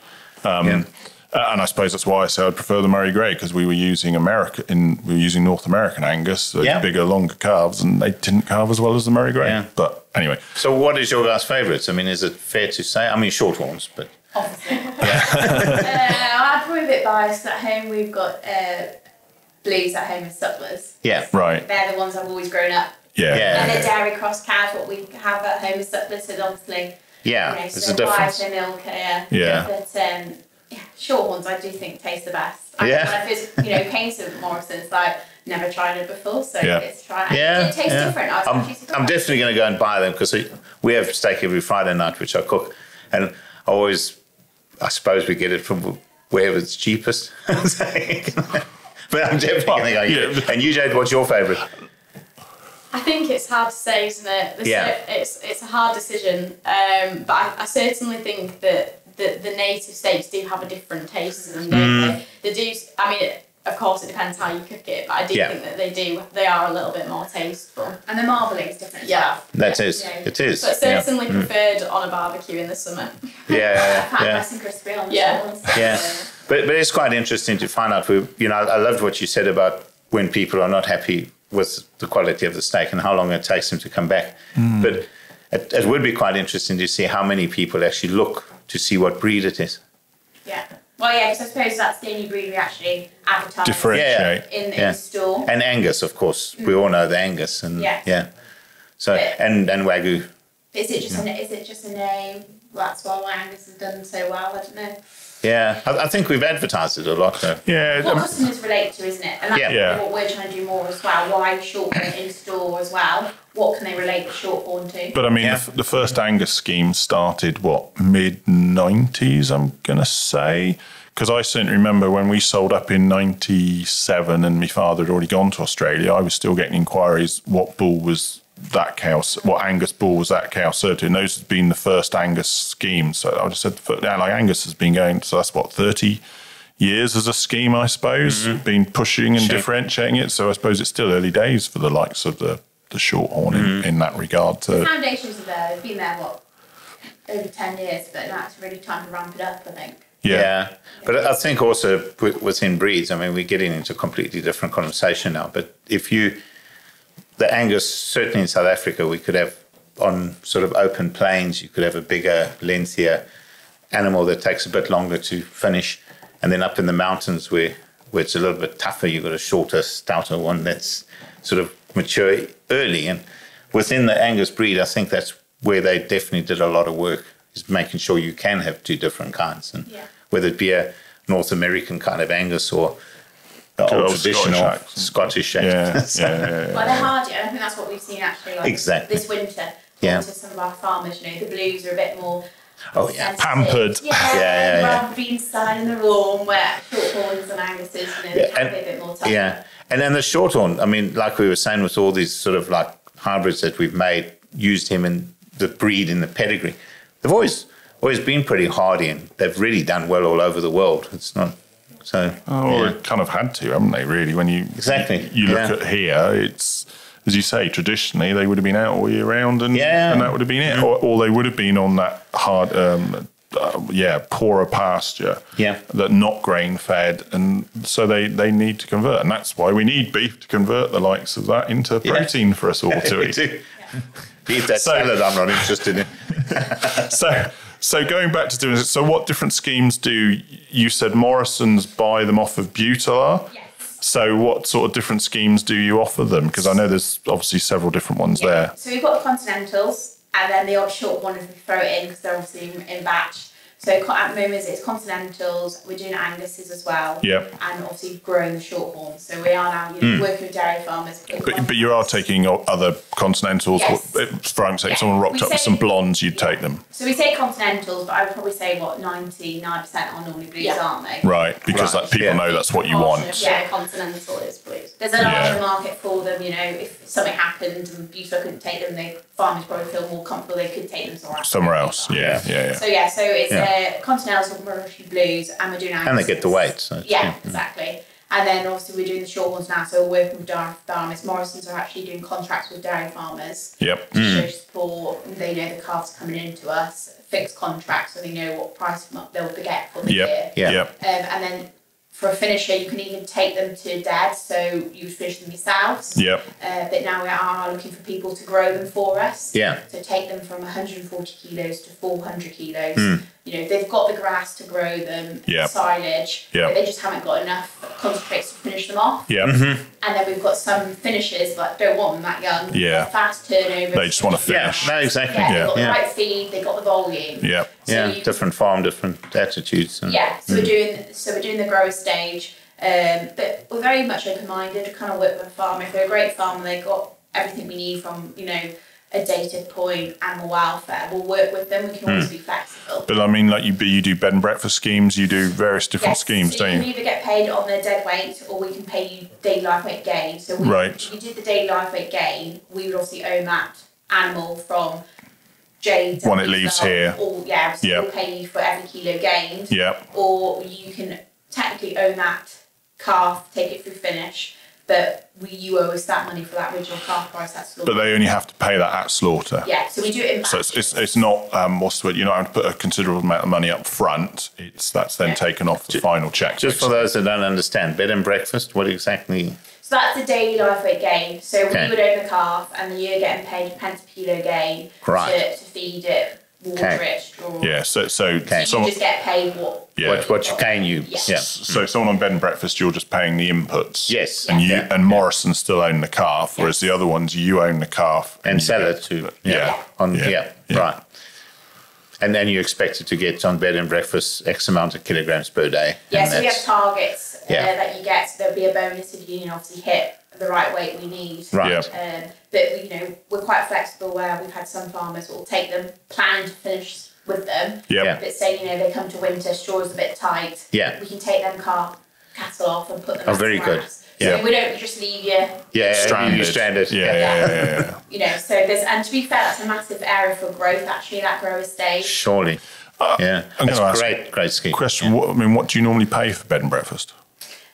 And I suppose that's why I say I'd prefer the Murray Grey, because we were using North American Angus, bigger, longer calves, and they didn't calve as well as the Murray Grey. Yeah. But anyway. So what is your guys' favourites? I mean, is it fair to say? I mean, Shorthorns, but... Obviously. I'm probably a bit biased. At home, we've got Blues at home as sucklers. Yeah. Right. They're the ones I've always grown up. Yeah. And the dairy cross cows, what we have at home as sucklers, so obviously... Yeah, so there's a difference. Their milk, Yeah. But Shorthorns I do think taste the best. When I first came to Morrisons, never tried it before, so it's try. Yeah, it tastes different. I'm definitely going to go and buy them, because we have steak every Friday night, which I cook, and I suppose we get it from wherever it's cheapest. But I'm definitely going to go. Yeah. And you, Jade, what's your favourite? I think it's hard to say, isn't it? It's a hard decision, but I certainly think that the native steaks do have a different taste to them, don't they? They do. I mean, of course, it depends how you cook it, but I do think that they are a little bit more tasteful. And the marbling is different. It is. But certainly preferred on a barbecue in the summer. Nice and crispy on the But it's quite interesting to find out. I loved what you said about when people are not happy with the quality of the steak and how long it takes them to come back. But it would be quite interesting to see how many people actually look to see what breed it is. Yeah. Well, because I suppose that's the only breed we actually advertise. Differentiate. In store. And Angus, of course. We all know the Angus. And So, and Wagyu. Is it just a name? That's why Angus has done so well, I don't know. Yeah, I think we've advertised it a lot, though. Yeah. What customers relate to, isn't it? And that's what we're trying to do more as well. Why Shorthorn in store as well? What can they relate the Shorthorn to? But I mean, the first Angus scheme started, mid-90s, I'm going to say? Because I certainly remember when we sold up in 97 and my father had already gone to Australia, I was still getting inquiries, what bull was that cow, what Angus bull was that cow served to? And those had been the first Angus scheme. So I just said, Angus has been going, so that's 30 years as a scheme, I suppose, been pushing and differentiating it. So I suppose it's still early days for the likes of the Shorthorn in that regard. The foundations are there, they've been there, over 10 years, but now it's really time to ramp it up, I think. Yeah. But I think also within breeds, I mean, we're getting into a completely different conversation now, but the Angus, certainly in South Africa, we could have on sort of open plains, you could have a bigger, lengthier animal that takes a bit longer to finish. And then up in the mountains where it's a little bit tougher, you've got a shorter, stouter one that's sort of mature early. And within the Angus breed, I think that's where they definitely did a lot of work, is making sure you can have two different kinds. And whether it be a North American kind of Angus or old traditional Scottish shape. Well, they're hardy. I think that's what we've seen actually this winter. To some of our farmers, the Blues are a bit more pampered. Rather being inside in the warm, where Shorthorns and Anguses, they can be a bit more tough. Yeah, and then the Shorthorn, I mean, like we were saying with all these sort of like hybrids that we've made, used him in the breed, in the pedigree. They've always been pretty hardy, and they've really done well all over the world. It's not... So, they kind of had to, haven't they, really? When you look at here, it's, as you say, traditionally they would have been out all year round and that would have been it. Or they would have been on that hard, poorer pasture that not grain-fed, and so they need to convert. And that's why we need beef to convert the likes of that into protein for us all to eat. Eat that salad I'm not interested in. So going back to doing this, so what different schemes do you said Morrisons buy them off of Buitelaar? Yes. So what sort of different schemes do you offer them? Because I know there's obviously several different ones there. So we've got the Continentals and then the odd short one if we throw it in because they're obviously in batch. So at the moment it's Continentals, we're doing Anguses as well, and obviously growing the Shorthorns. So we are now working with dairy farmers. But you are taking other Continentals. For example, if someone rocked up with some blondes, you'd take them. So we say Continentals, but I would probably say 99% are normally Blues, aren't they? Right, because people know that's what you want. Yeah, Continental is Blues. There's a larger market for them. If something happened and Buitelaar couldn't take them, the farmers probably feel more comfortable they could take them somewhere else. So it's Continentals or Morrisons Blues, and we're doing Angus. And they get the weight. So exactly. And then obviously we're doing the Shorthorns now, so we're working with dairy farmers. Morrisons are actually doing contracts with dairy farmers to show support, and they know the calves coming into us, fixed contracts, so they know what price they'll get for the year. And then for a finisher, you can even take them to dead, so you would finish them yourselves. But now we are looking for people to grow them for us. So take them from 140 kilos to 400 kilos. You know, they've got the grass to grow them, silage, but they just haven't got enough concentrates to finish them off. And then we've got some finishers that don't want them that young. Fast turnover. They just want to finish. No, exactly. They've got the right feed, they've got the volume. So different farm, different attitudes. And, so we're doing the grower stage. But we're very much open-minded. We kind of work with a farmer. If they're a great farmer, they've got everything we need from, you know, a data point, animal welfare. We'll work with them. We can always be flexible. But I mean, like you do bed and breakfast schemes. You do various different schemes, so don't you? You can either get paid on their dead weight, or we can pay you daily life weight gain. So if we did the daily life weight gain, we would obviously own that animal from Jade. When it leaves here. Or we'll pay you for every kilo gained. Or you can technically own that calf, take it through finish, but you owe us that money for that original calf price at slaughter. But they only have to pay that at slaughter. So we do it in batches. So it's not what's the word? You're not having to put a considerable amount of money up front. That's then taken off the final check. Just for those that don't understand, bed and breakfast, what exactly? So that's the daily life weight gain. So we would own the calf, and you're getting paid pence per kilo gain to feed it, water it, straw. So you just get paid what you can use. So someone on bed and breakfast, you're just paying the inputs. And and Morrison still own the calf, whereas the other ones you own the calf and sell it to. Right. And then you expect it to get on bed and breakfast X amount of kilograms per day. So we have targets that you get. So there'll be a bonus if you obviously hit the right weight we need. Right. But we're quite flexible where we've had some farmers that will take them, planning to finish with them. But say they come to winter, straw is a bit tight. We can take them cattle off and put them. Very good. So we don't just leave you stranded. So there's, and to be fair, that's a massive area for growth actually, that grower stage. Surely. I'm going to ask great scheme. Question: what do you normally pay for bed and breakfast?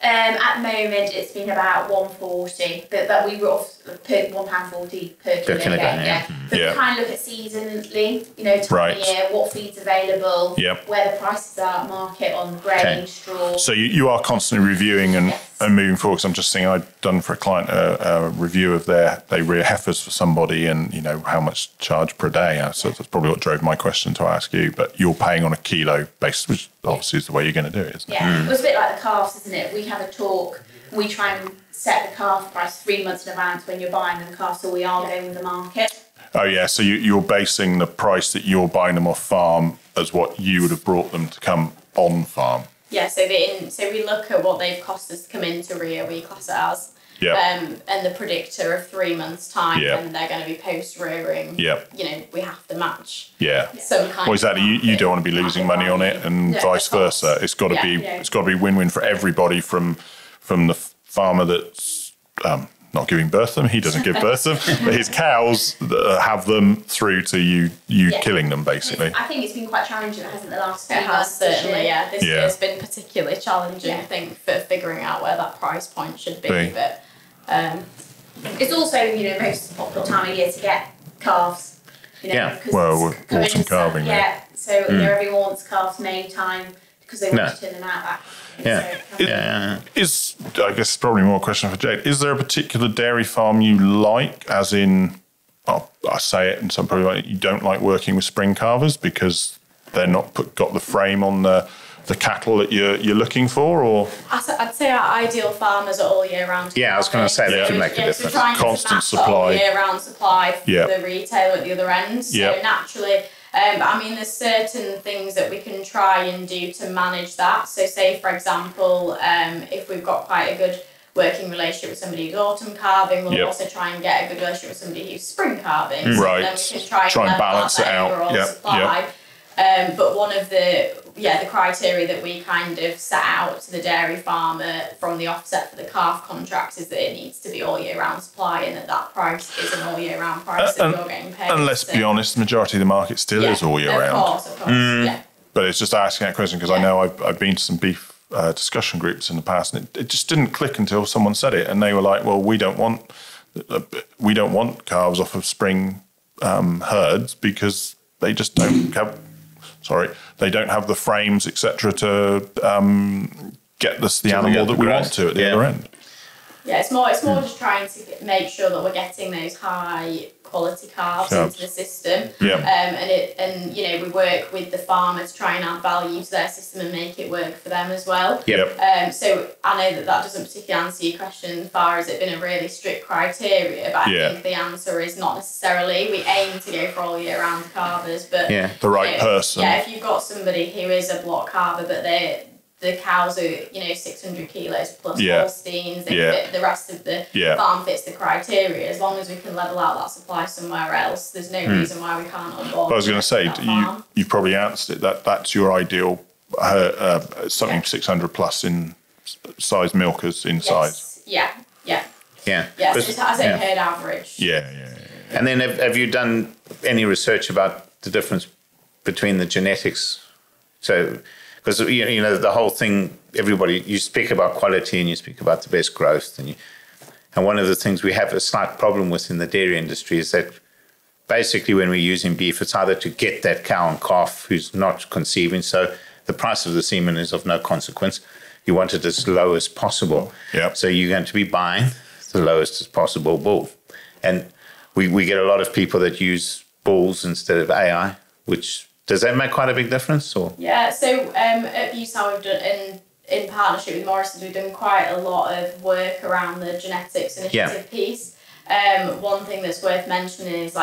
At the moment, it's been about £1.40, but we were off £1.40 per kilogram. But we kind of look at seasonally, time of year, what feed's available, where the prices are at market on grain, straw. So you are constantly reviewing and moving forward. Because I'm just saying, I'd done for a client a review of they rear heifers for somebody, and how much charge per day. So that's probably what drove my question to ask you. But you're paying on a kilo basis, which obviously is the way you're going to do it, isn't it? Well, it's a bit like the calves, isn't it? We have a talk. We try and set the calf price 3 months in advance when you're buying the calf, so we are going with the market. So you're basing the price that you're buying them off farm as what you would have brought them to come on farm. So we look at what they've cost us to come into rear, we class it as. And the predictor of 3 months' time, and they're going to be post-rearing. We have to match. Some kind. Well, exactly. You don't want to be losing money on it, and vice versa. It's got to be win-win for everybody, from the farmer that's not giving birth to them. He doesn't give birth to them. But his cows that have them through to you killing them, basically. I think it's been quite challenging, hasn't it, the last few months? It has, certainly, This year's been particularly challenging, I think, for figuring out where that price point should be. But it's also, most popular time of year to get calves. Well, we're autumn calving. So everyone wants calves May time because they want to turn them out that. I guess it's probably more a question for Jade. Is there a particular dairy farm you like, as in, I say it, and some probably like, you don't like working with spring calvers because they're not got the frame on the cattle that you're looking for, or? I'd say our ideal farmers are all year round. I was going to say that could make a difference. So trying constant to supply, all year round supply for the retailer at the other end. So naturally. But there's certain things that we can try and do to manage that. So say, for example, if we've got quite a good working relationship with somebody who's autumn calving, we'll also try and get a good relationship with somebody who's spring calving. So then we can try and balance it out. Overall supply. But one of the criteria that we kind of set out to the dairy farmer from the offset for the calf contracts is that it needs to be all year round supply, and that price is an all year round price that you're getting paid. And let's be honest, the majority of the market still is all year round. Of course, But it's just asking that question because I know I've been to some beef discussion groups in the past, and it just didn't click until someone said it, and they were like, "Well, we don't want calves off of spring herds because they just don't have." Sorry, they don't have the frames, etc., to get the animal that we want to at the other end. Yeah, it's more just trying to make sure that we're getting those high quality calves into the system. Yeah. And we work with the farmer to try and add value to their system and make it work for them as well. Yep. So I know that doesn't particularly answer your question as far as it being a really strict criteria, but I think the answer is not necessarily. We aim to go for all year round calvers, but the right person. Yeah, if you've got somebody who is a block calver, but the cows are 600 kilos plus Holsteins, the rest of the farm fits the criteria. As long as we can level out that supply somewhere else, there's no reason why we can't onboard. I was going to say, you probably answered it, that's your ideal, something 600 plus in size milkers in size. Yeah. So it's as a herd average. Yeah. And then have you done any research about the difference between the genetics? So, because the whole thing, everybody, you speak about quality and you speak about the best growth, and one of the things we have a slight problem with in the dairy industry is that basically when we're using beef, it's either to get that cow and calf who's not conceiving, so the price of the semen is of no consequence. You want it as low as possible. Yep. So you're going to be buying the lowest as possible bull. And we get a lot of people that use bulls instead of AI, which... Does that make quite a big difference? Or? Yeah, so at Buitelaar, we've done, in partnership with Morrisons, we've done quite a lot of work around the genetics initiative piece. One thing that's worth mentioning is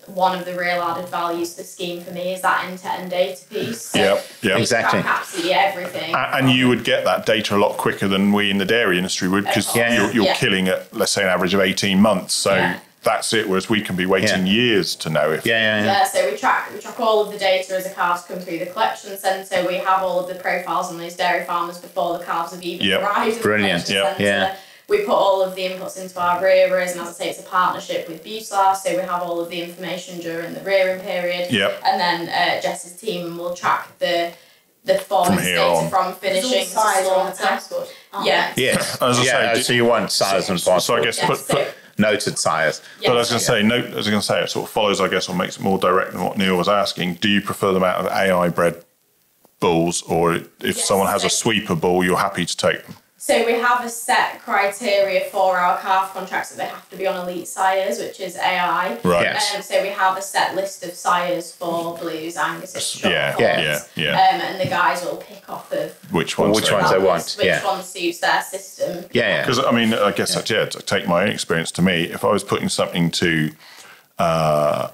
one of the real added values to the scheme for me is that end-to-end data piece. So exactly. Track absolutely everything. And you would get that data a lot quicker than we in the dairy industry would, because you're killing at, let's say, an average of 18 months. So that's it, whereas we can be waiting years to know if... So we track all of the data as the calves come through the collection centre. We have all of the profiles on those dairy farmers before the calves have even arrived at the collection centre. We put all of the inputs into our rearers, and as I say, it's a partnership with Buitelaar, so we have all of the information during the rearing period. And then Jess's team will track the performance data from finishing to slaughter. As I say, so you want size and possible. So I guess put noted sires. But I was going to say, it sort of follows, I guess, or makes it more direct than what Neil was asking. Do you prefer them out of AI bred bulls, or if someone has a sweeper bull, you're happy to take them? So we have a set criteria for our calf contracts that they have to be on elite sires, which is AI. Right. So we have a set list of sires for blues, Angus, and the guys will pick off of which ones they want, which one suits their system. Because I mean, I guess to take my own experience, to me, if I was putting something to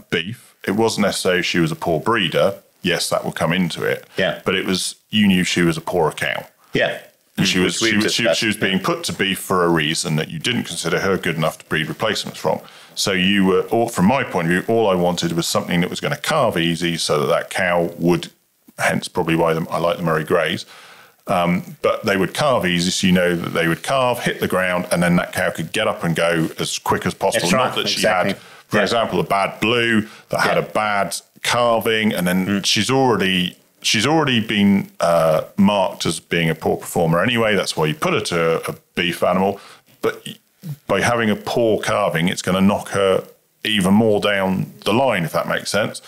beef, it wasn't necessarily she was a poor breeder. Yes, that will come into it. But it was, you knew she was a poorer cow. She was being put to beef for a reason that you didn't consider her good enough to breed replacements from. So you were, from my point of view, all I wanted was something that was going to calve easy, so that cow would, hence probably why I like the Murray Greys, but they would calve easy, so you know that they would calve, hit the ground, and then that cow could get up and go as quick as possible. Not that she had, for example, a bad blue that had a bad calving, and then she's already been marked as being a poor performer anyway. That's why you put her to a beef animal. But by having a poor calving, it's going to knock her even more down the line, if that makes sense.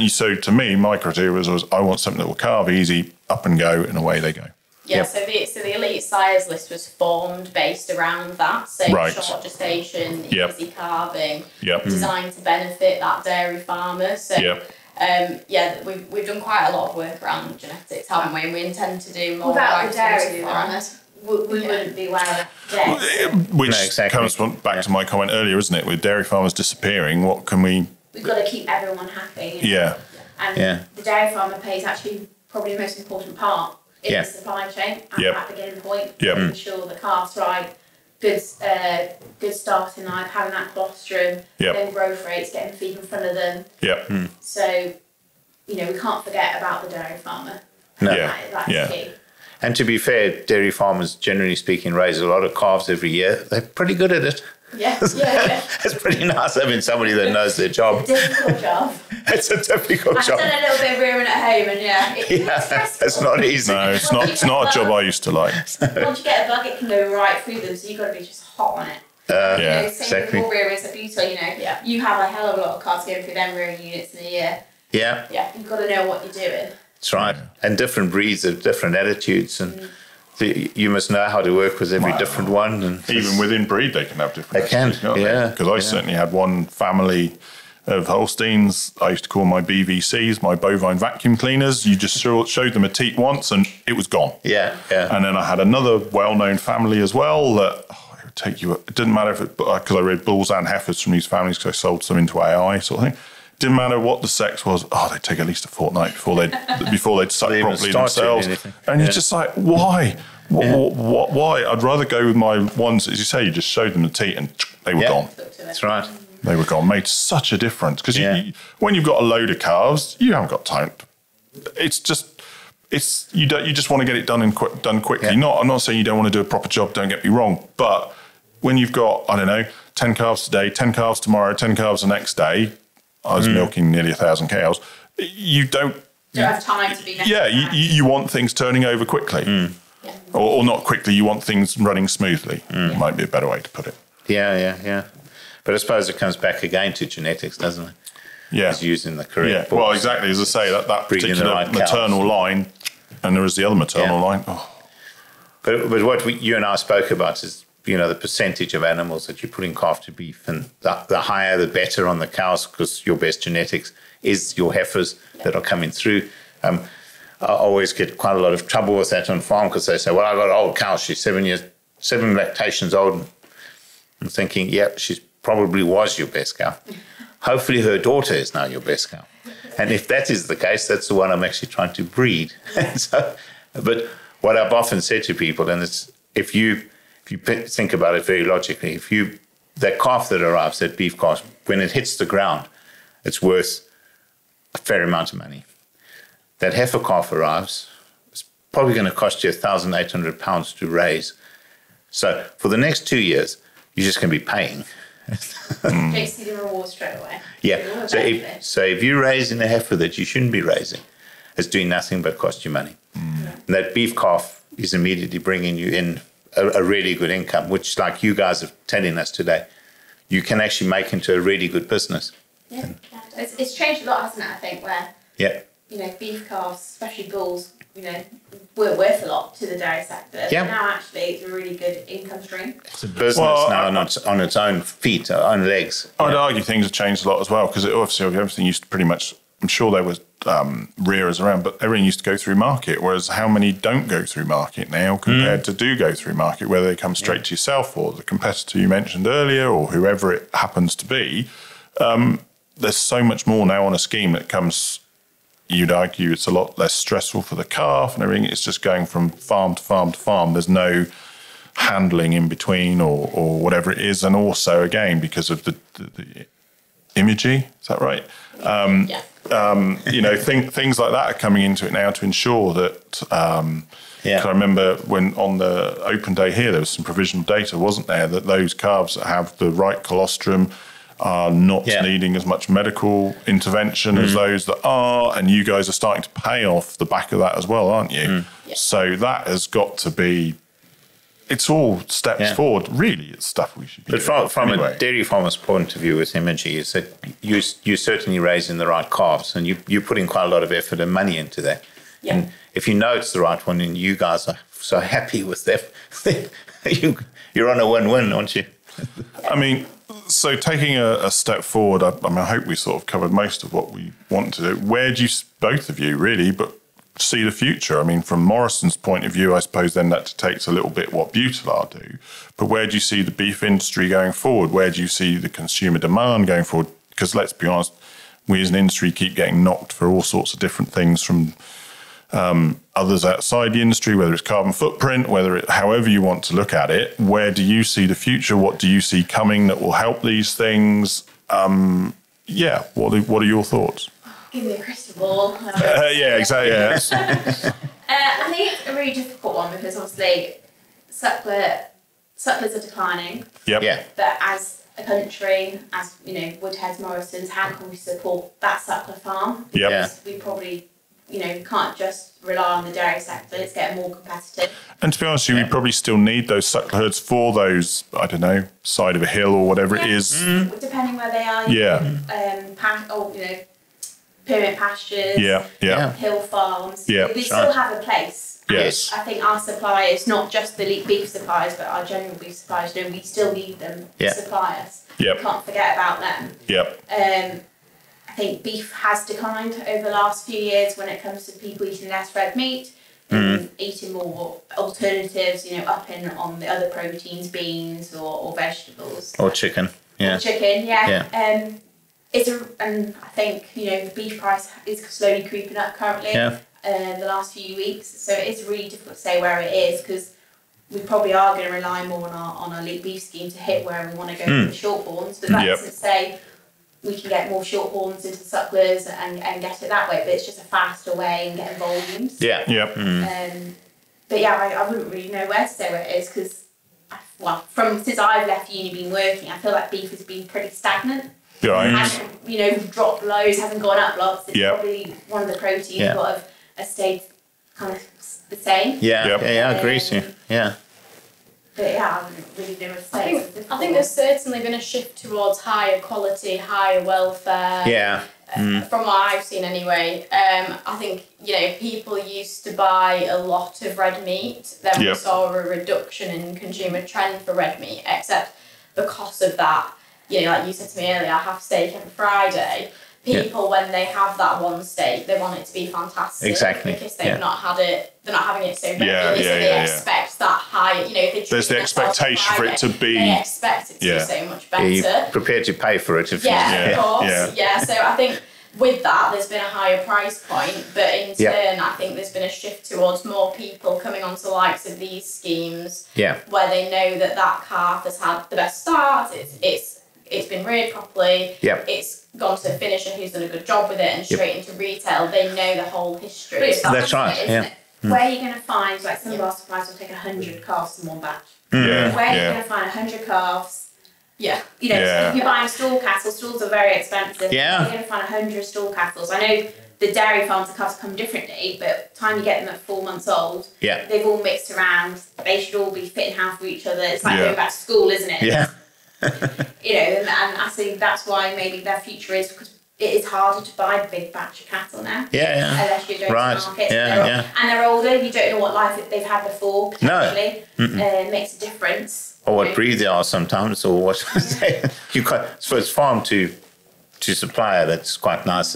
So to me, my criteria was I want something that will calve easy, up and go, and away they go. So the elite sires list was formed based around that. So short gestation, easy calving, designed to benefit that dairy farmer. So we've done quite a lot of work around genetics, haven't we? And we intend to do more. Without the dairy farmers, we wouldn't be well enough. Which comes back to my comment earlier, isn't it? With dairy farmers disappearing, what can we... We've got to keep everyone happy. And the dairy farmer plays actually probably the most important part in the supply chain at the beginning point. Making sure the calf's right, good start in life, having that colostrum, then growth rates, getting the feed in front of them. So, we can't forget about the dairy farmer. That's key. And to be fair, dairy farmers, generally speaking, raise a lot of calves every year. They're pretty good at it. Yeah. It's pretty nice having somebody that knows their job. It's a difficult job. It's a difficult job. I've done a little bit of rearing at home, and it's not easy. No, it's not a job I used to like. Once you get a bug, it can go right through them, so you've got to be just hot on it. Yeah, same with your rearers at Buitelaar, you have a hell of a lot of calves going through them rearing units in a year. Yeah. You've got to know what you're doing. That's right. And different breeds have different attitudes, and you must know how to work with every different one. And even within breed, they can have different attitudes. They can, yeah. Because I certainly had one family of Holsteins. I used to call my BVCs, my bovine vacuum cleaners. You just showed them a teat once and it was gone. Yeah. And then I had another well-known family as well that it would take you. It didn't matter if because I read bulls and heifers from these families because I sold some into AI sort of thing. Didn't matter what the sex was. They'd take at least a fortnight before they'd suck properly themselves. And you're just like, why? Why? I'd rather go with my ones, as you say, you just showed them the teat and they were gone. That's right. They were gone. Made such a difference because when you've got a load of calves, you haven't got time. You just want to get it done quickly. I'm not saying you don't want to do a proper job. Don't get me wrong, but when you've got 10 calves today, 10 calves tomorrow, 10 calves the next day. I was milking nearly 1,000 cows. You don't have time to be. You want things turning over quickly, or not quickly. You want things running smoothly. Might be a better way to put it. Yeah. But I suppose it comes back again to genetics, doesn't it? Yeah. It's using the correct. Yeah. Well, exactly. As I say, that particular maternal line, and there is the other maternal line. Oh. But what you and I spoke about is, the percentage of animals that you put in calf to beef, and the higher the better on the cows, because your best genetics is your heifers that are coming through. I always get quite a lot of trouble with that on farm because they say, well, I've got an old cow, she's 7 lactations old. I'm thinking, she probably was your best cow. Hopefully her daughter is now your best cow. And if that is the case, that's the one I'm actually trying to breed. But what I've often said to people, and it's if you think about it very logically, that calf that arrives, that beef calf, when it hits the ground, it's worth a fair amount of money. That heifer calf arrives, it's probably going to cost you £1,800 to raise. So for the next 2 years, you're just going to be paying. Don't see the reward straight away. Yeah. So if you're raising a heifer that you shouldn't be raising, it's doing nothing but cost you money. And that beef calf is immediately bringing you in a really good income, which, like you guys are telling us today, you can actually make into a really good business. Yeah, it's changed a lot, hasn't it? I think where beef calves, especially bulls, were worth a lot to the dairy sector. Yeah. Now actually, it's a really good income stream. It's a business now on its own feet, own legs. I'd argue things have changed a lot as well because obviously everything used to pretty much. I'm sure there was rearers around, but everything used to go through market, whereas how many don't go through market now compared to do go through market, whether they come straight to yourself or the competitor you mentioned earlier or whoever it happens to be. There's so much more now on a scheme that comes, you'd argue it's a lot less stressful for the calf and everything. It's just going from farm to farm to farm. There's no handling in between or whatever it is. And also, again, because of the imagery, is that right? Things like that are coming into it now to ensure that. Cause I remember when on the open day here, there was some provisional data, wasn't there, that those calves that have the right colostrum are not needing as much medical intervention as those that are, and you guys are starting to pay off the back of that as well, aren't you? So that has got to be. It's all steps forward. Really, it's stuff we should be doing. But from a dairy farmer's point of view with imagery, is that you're certainly raising the right calves and you're putting quite a lot of effort and money into that. Yeah. And if you know it's the right one and you guys are so happy with that, you're on a win-win, aren't you? I mean, so taking a step forward, I hope we sort of covered most of what we want to do. Where do you, both of you really, but see the future? I mean, from Morrisons' point of view, I suppose then that takes a little bit what Buitelaar do. But where do you see the beef industry going forward? Where do you see the consumer demand going forward? Because let's be honest, we as an industry keep getting knocked for all sorts of different things from others outside the industry, whether it's carbon footprint, however you want to look at it. Where do you see the future? What do you see coming that will help these things? What are your thoughts? Give me a crystal ball. Exactly. I think it's a really difficult one because obviously suckler sucklers are declining. Yep. Yeah. But as a country, as you know, Woodheads, Morrisons, how can we support that suckler farm? Yep. Yeah. We probably, can't just rely on the dairy sector. It's getting more competitive. And to be honest with you, we probably still need those suckler herds for those, I don't know, side of a hill or whatever it is. Depending where they are. Yeah. Pyramid pastures. Yeah. Hill farms. Yeah. They still have a place. Yes. I think our suppliers, not just the elite beef suppliers, but our general beef suppliers, we still need them to supply us. Yep. We can't forget about them. Yep. I think beef has declined over the last few years when it comes to people eating less red meat and eating more alternatives, upping on the other proteins, beans or vegetables. Or chicken. Yeah. Or chicken, yeah. And I think, the beef price is slowly creeping up currently the last few weeks. So it's really difficult to say where it is because we probably are going to rely more on our elite beef scheme to hit where we want to go with the shorthorns. But that doesn't say we can get more shorthorns into sucklers and get it that way. But it's just a faster way and getting volumes. Yeah. Yep. But yeah, I wouldn't really know where to say where it is because, since I've left uni been working, I feel like beef has been pretty stagnant. Hasn't, dropped lows, hasn't gone up lots. It's probably one of the proteins that have stayed kind of the same. Yeah, I agree with you. Yeah. But yeah, I wouldn't really know what to say. I think there's certainly been a shift towards higher quality, higher welfare. Yeah. From what I've seen anyway. I think, people used to buy a lot of red meat. Then we saw a reduction in consumer trend for red meat, except because of that, like you said to me earlier, I have steak every Friday. People, when they have that one steak, they want it to be fantastic. Exactly. Because they've not had it, they're not having it so regularly, so they expect that higher, if there's the expectation for it to be. They expect it to be so much better. You're prepared to pay for it. Of course. Yeah. So I think with that, there's been a higher price point, but in turn, I think there's been a shift towards more people coming onto the likes of these schemes where they know that calf has had the best start, it's been reared properly, it's gone to a finisher who's done a good job with it and straight into retail. They know the whole history. That's right, Where are you going to find, some of our suppliers will take 100 calves in one batch. Where are you going to find 100 calves? If you're buying stall cattle, stalls are very expensive. Yeah. You're going to find 100 stall cattle. So I know the dairy farms and calves come differently, but by the time you get them at 4 months old, they've all mixed around. They should all be fit and healthy for each other. It's like going back to school, isn't it? Yeah. And I think that's why maybe their future is because it is harder to buy a big batch of cattle now. Unless you're going to markets. And they're older, you don't know what life they've had before, potentially. It makes a difference. Or what breed they are sometimes, or what. So it's farm to supplier, that's quite nice.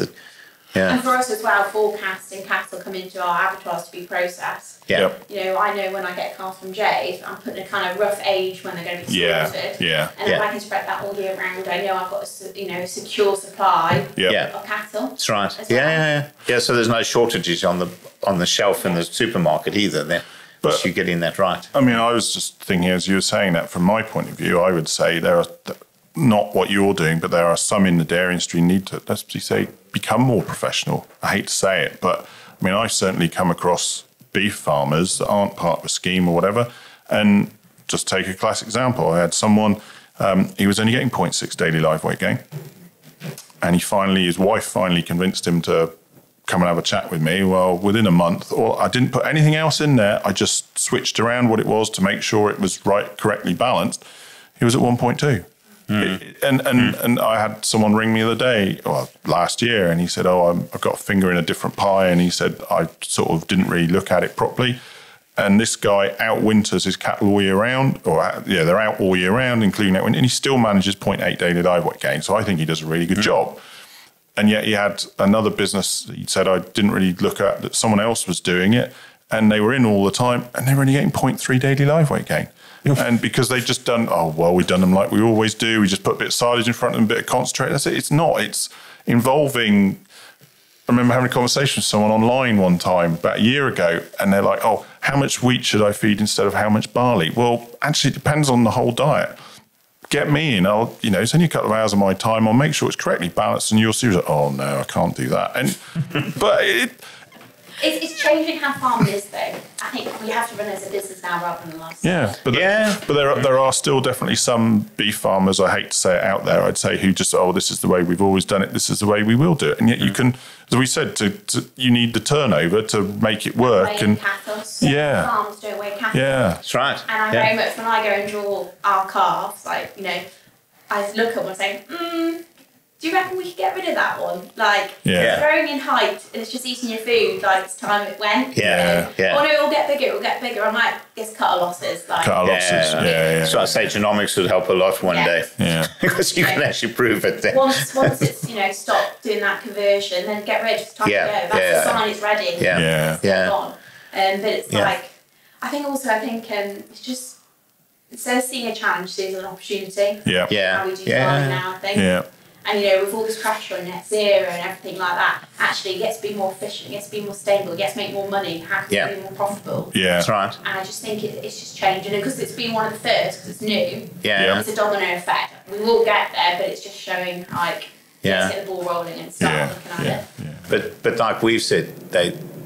And for us as well, forecasting cattle come into our abattoirs to be processed. I know when I get a calf from Jade, I'm putting a kind of rough age when they're going to be slaughtered. And if I can spread that all year round, I know I've got a secure supply of cattle. That's right. Yeah. So there's no shortages on the shelf in the supermarket either then. But you're getting that right. I mean, I was just thinking as you were saying that, from my point of view, I would say there are not what you're doing, but there are some in the dairy industry need to, let's say, become more professional. I hate to say it, but I mean, I've certainly come across beef farmers that aren't part of a scheme or whatever. And just take a classic example. I had someone, he was only getting 0.6 daily live weight gain. And his wife finally convinced him to come and have a chat with me. Well, within a month, or I didn't put anything else in there. I just switched around what it was to make sure it was correctly balanced. He was at 1.2. And I had someone ring me the other day, last year, and he said, I've got a finger in a different pie. And he said, I sort of didn't really look at it properly. And this guy outwinters his cattle all year round, they're out all year round, including that, and he still manages 0.8 daily live weight gain. So I think he does a really good job. And yet he had another business, he said, I didn't really look at, that someone else was doing it, and they were in all the time, and they were only getting 0.3 daily live weight gain. And because they've just done, we've done them like we always do. We just put a bit of silage in front of them, a bit of concentrate. That's it. It's not. It's involving. I remember having a conversation with someone online one time about a year ago, and they're like, how much wheat should I feed instead of how much barley? Well, actually, it depends on the whole diet. Get me in. It's only a couple of hours of my time. I'll make sure it's correctly balanced, and you'll see, no, I can't do that. And but It's changing how farming is, though. I think you have to run it as a business now rather than a lifestyle. Yeah, but there are still definitely some beef farmers, I hate to say it, out there, I'd say, who just, this is the way we've always done it, this is the way we will do it. And yet you can, as we said, you need the turnover to make it work. And cattle. Farms don't weigh cattle. Yeah, that's right. And I'm very much, when I go and draw our calves, like, you know, I look at one and say, do you reckon we could get rid of that one? Like, it's growing in height and it's just eating your food, like it's time it went. Yeah. Oh no, it'll get bigger. I'm like, just cut our losses. Like, So I say genomics would help a lot one day. Yeah. Because you can actually prove it then. Once it's, you know, stop doing that conversion, then get rid, it's time to go. That's the sign it's ready. But it's like, I think it's just, instead of seeing a challenge, seeing an opportunity. How we do farming now, I think. And, you know, with all this pressure on net zero and everything like that, actually it gets to be more efficient, it gets to be more stable, it gets to make more money, how can it be more profitable? That's right. And I just think it's just changing. And because it's been one of the first, because it's new, it's a domino effect. We will get there, but it's just showing, like, let's get the ball rolling and start looking at it. But like we've said,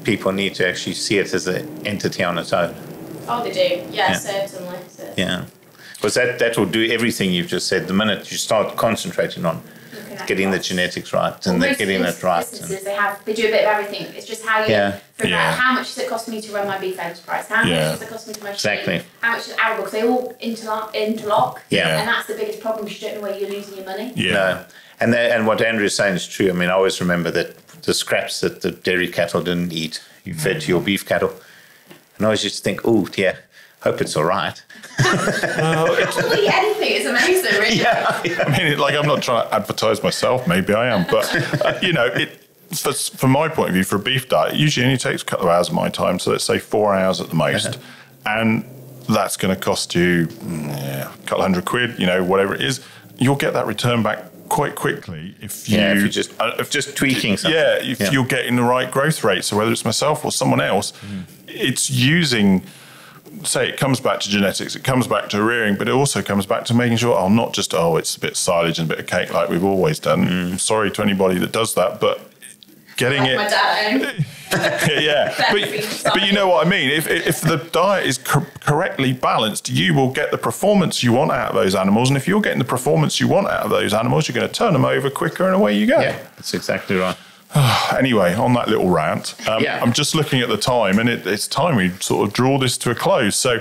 people need to actually see it as an entity on its own. Oh, they do. Yeah. Certainly. Yeah. Because that will do everything you've just said. The minute you start concentrating on getting the genetics right and getting it right. They do a bit of everything. It's just how you figure out how much does it cost me to run my beef enterprise? How much does it cost me to my sheep? How much is arable? Because they all interlock. And that's the biggest problem, because you don't know where you're losing your money. No. And what Andrew is saying is true. I mean, I always remember that the scraps that the dairy cattle didn't eat, you fed to your beef cattle. And I always used to think, hope it's all right. Actually, anything is amazing, really. I mean, like, I'm not trying to advertise myself. Maybe I am, but you know, from my point of view, for a beef diet, it usually only takes a couple of hours of my time. So let's say 4 hours at the most, and that's going to cost you a couple £100, you know, whatever it is. You'll get that return back quite quickly if you're just tweaking something. If you're getting the right growth rate. So whether it's myself or someone else, it's using. Say it comes back to genetics, it comes back to rearing, but it also comes back to making sure, not just, it's a bit of silage and a bit of cake like we've always done. I'm sorry to anybody that does that, but getting it... My dad but you know what I mean. If the diet is correctly balanced, you will get the performance you want out of those animals, and if you're getting the performance you want out of those animals, you're going to turn them over quicker and away you go. Yeah, that's exactly right. Anyway, on that little rant, I'm just looking at the time, and it's time we sort of draw this to a close. So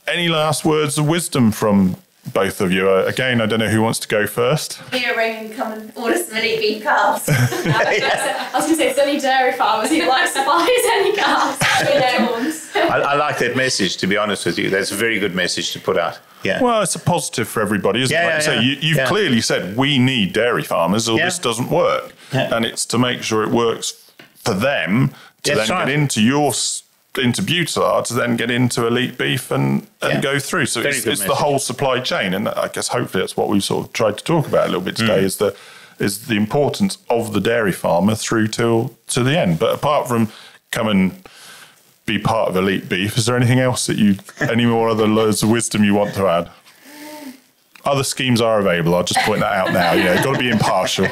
any last words of wisdom from both of you? Again, I don't know who wants to go first. Give me a ring and come and order some elite beef calves. I was going to say, it's any dairy farmers who likes to buy his any calves. I like that message, to be honest with you. That's a very good message to put out. Yeah. Well, it's a positive for everybody, isn't it? Like you've clearly said we need dairy farmers or this doesn't work. And it's to make sure it works for them to then get into into Buitelaar, to then get into elite beef and go through. So it's the whole supply chain. And I guess hopefully that's what we've sort of tried to talk about a little bit today is the importance of the dairy farmer through to the end. But apart from come and be part of elite beef, is there anything else that any more other loads of wisdom you want to add? Other schemes are available. I'll just point that out now. You've got to be impartial.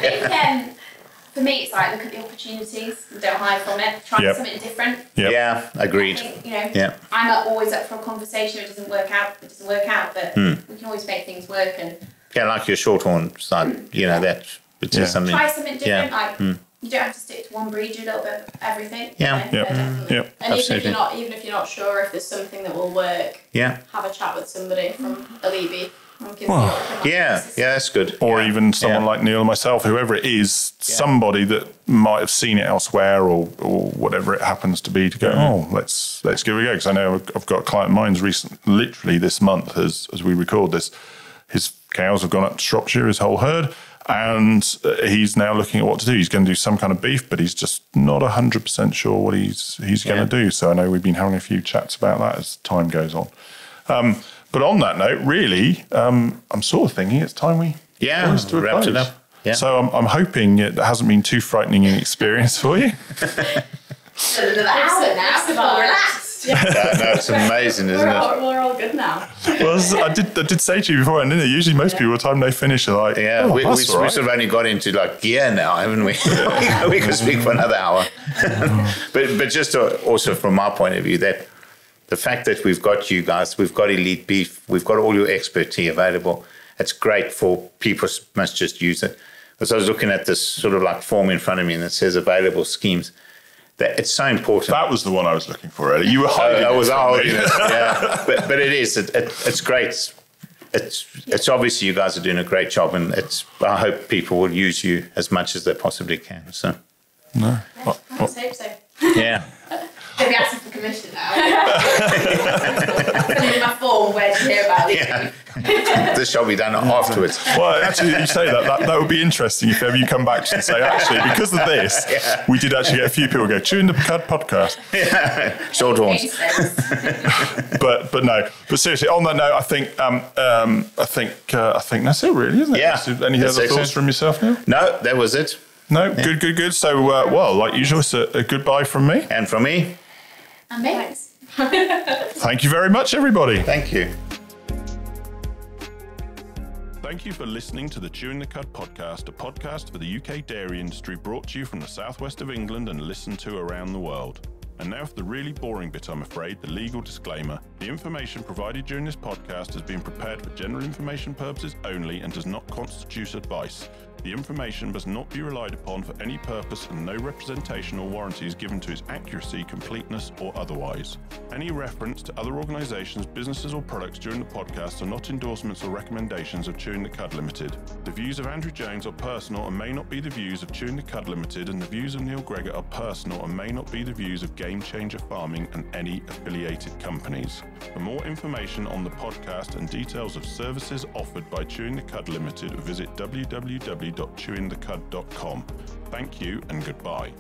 For me, it's like, look at the opportunities and don't hide from it. Try something different. Yeah, agreed. I think, I'm always up for a conversation. If it doesn't work out, but we can always make things work. And like your Shorthorn side, that. It's just something. Try something different. Like you don't have to stick to one breed. Do a little bit of everything. Definitely. And even if you're not sure if there's something that will work, have a chat with somebody from Elite Beef. That's good. Or even someone like Neil or myself, whoever it is, somebody that might have seen it elsewhere or whatever it happens to be, to go, let's give it a go. Because I know I've got a client of mine's literally this month, as we record this, his cows have gone up to Shropshire, his whole herd, and he's now looking at what to do. He's going to do some kind of beef, but he's just not 100% sure what he's going to do. So I know we've been having a few chats about that as time goes on. But on that note, really, I'm sort of thinking it's time we wrapped it up. Yeah. So I'm hoping it hasn't been too frightening an experience for you. That's amazing, isn't it? We're all good now. Well, I did say to you before, and didn't it? Usually most people, the time they finish, are like, we sort of only got into gear now, haven't we? We could speak for another hour. but just also from my point of view, that the fact that we've got you guys, we've got Elite Beef, we've got all your expertise available. It's great for people must just use it. Because I was looking at this sort of like form in front of me and it says available schemes. That it's so important. That was the one I was looking for, Eddie. You were hiding I was hiding it, yeah. But it is. It's great. It's obviously you guys are doing a great job, and I hope people will use you as much as they possibly can. So. No. I hope so. Yeah. Maybe asking for commission now. Filling in my form, where to hear about it. Yeah. This shall be done afterwards. Well, actually, you say that would be interesting if ever you come back and say, actually, because of this, we did actually get a few people go, Tune the Cud podcast. Yeah. Shorthorns. but no. But seriously, on that note, I think that's it, really, isn't it? Yeah. Any other thoughts from yourself now? No, that was it. No, yeah. Good. So, well, like usual, it's a goodbye from me. And from me. And thanks. Thank you very much, everybody. Thank you. Thank you for listening to the Chewing the Cud podcast, a podcast for the UK dairy industry brought to you from the southwest of England and listened to around the world. And now for the really boring bit, I'm afraid, the legal disclaimer. The information provided during this podcast has been prepared for general information purposes only and does not constitute advice. The information must not be relied upon for any purpose and no representation or warranty is given to its accuracy, completeness or otherwise. Any reference to other organisations, businesses or products during the podcast are not endorsements or recommendations of Chewing the Cud Limited. The views of Andrew Jones are personal and may not be the views of Chewing the Cud Limited, and the views of Neil Gregor are personal and may not be the views of Game Changer Farming and any affiliated companies. For more information on the podcast and details of services offered by Chewing the Cud Limited, visit www.chewingthecud.com. Thank you and goodbye.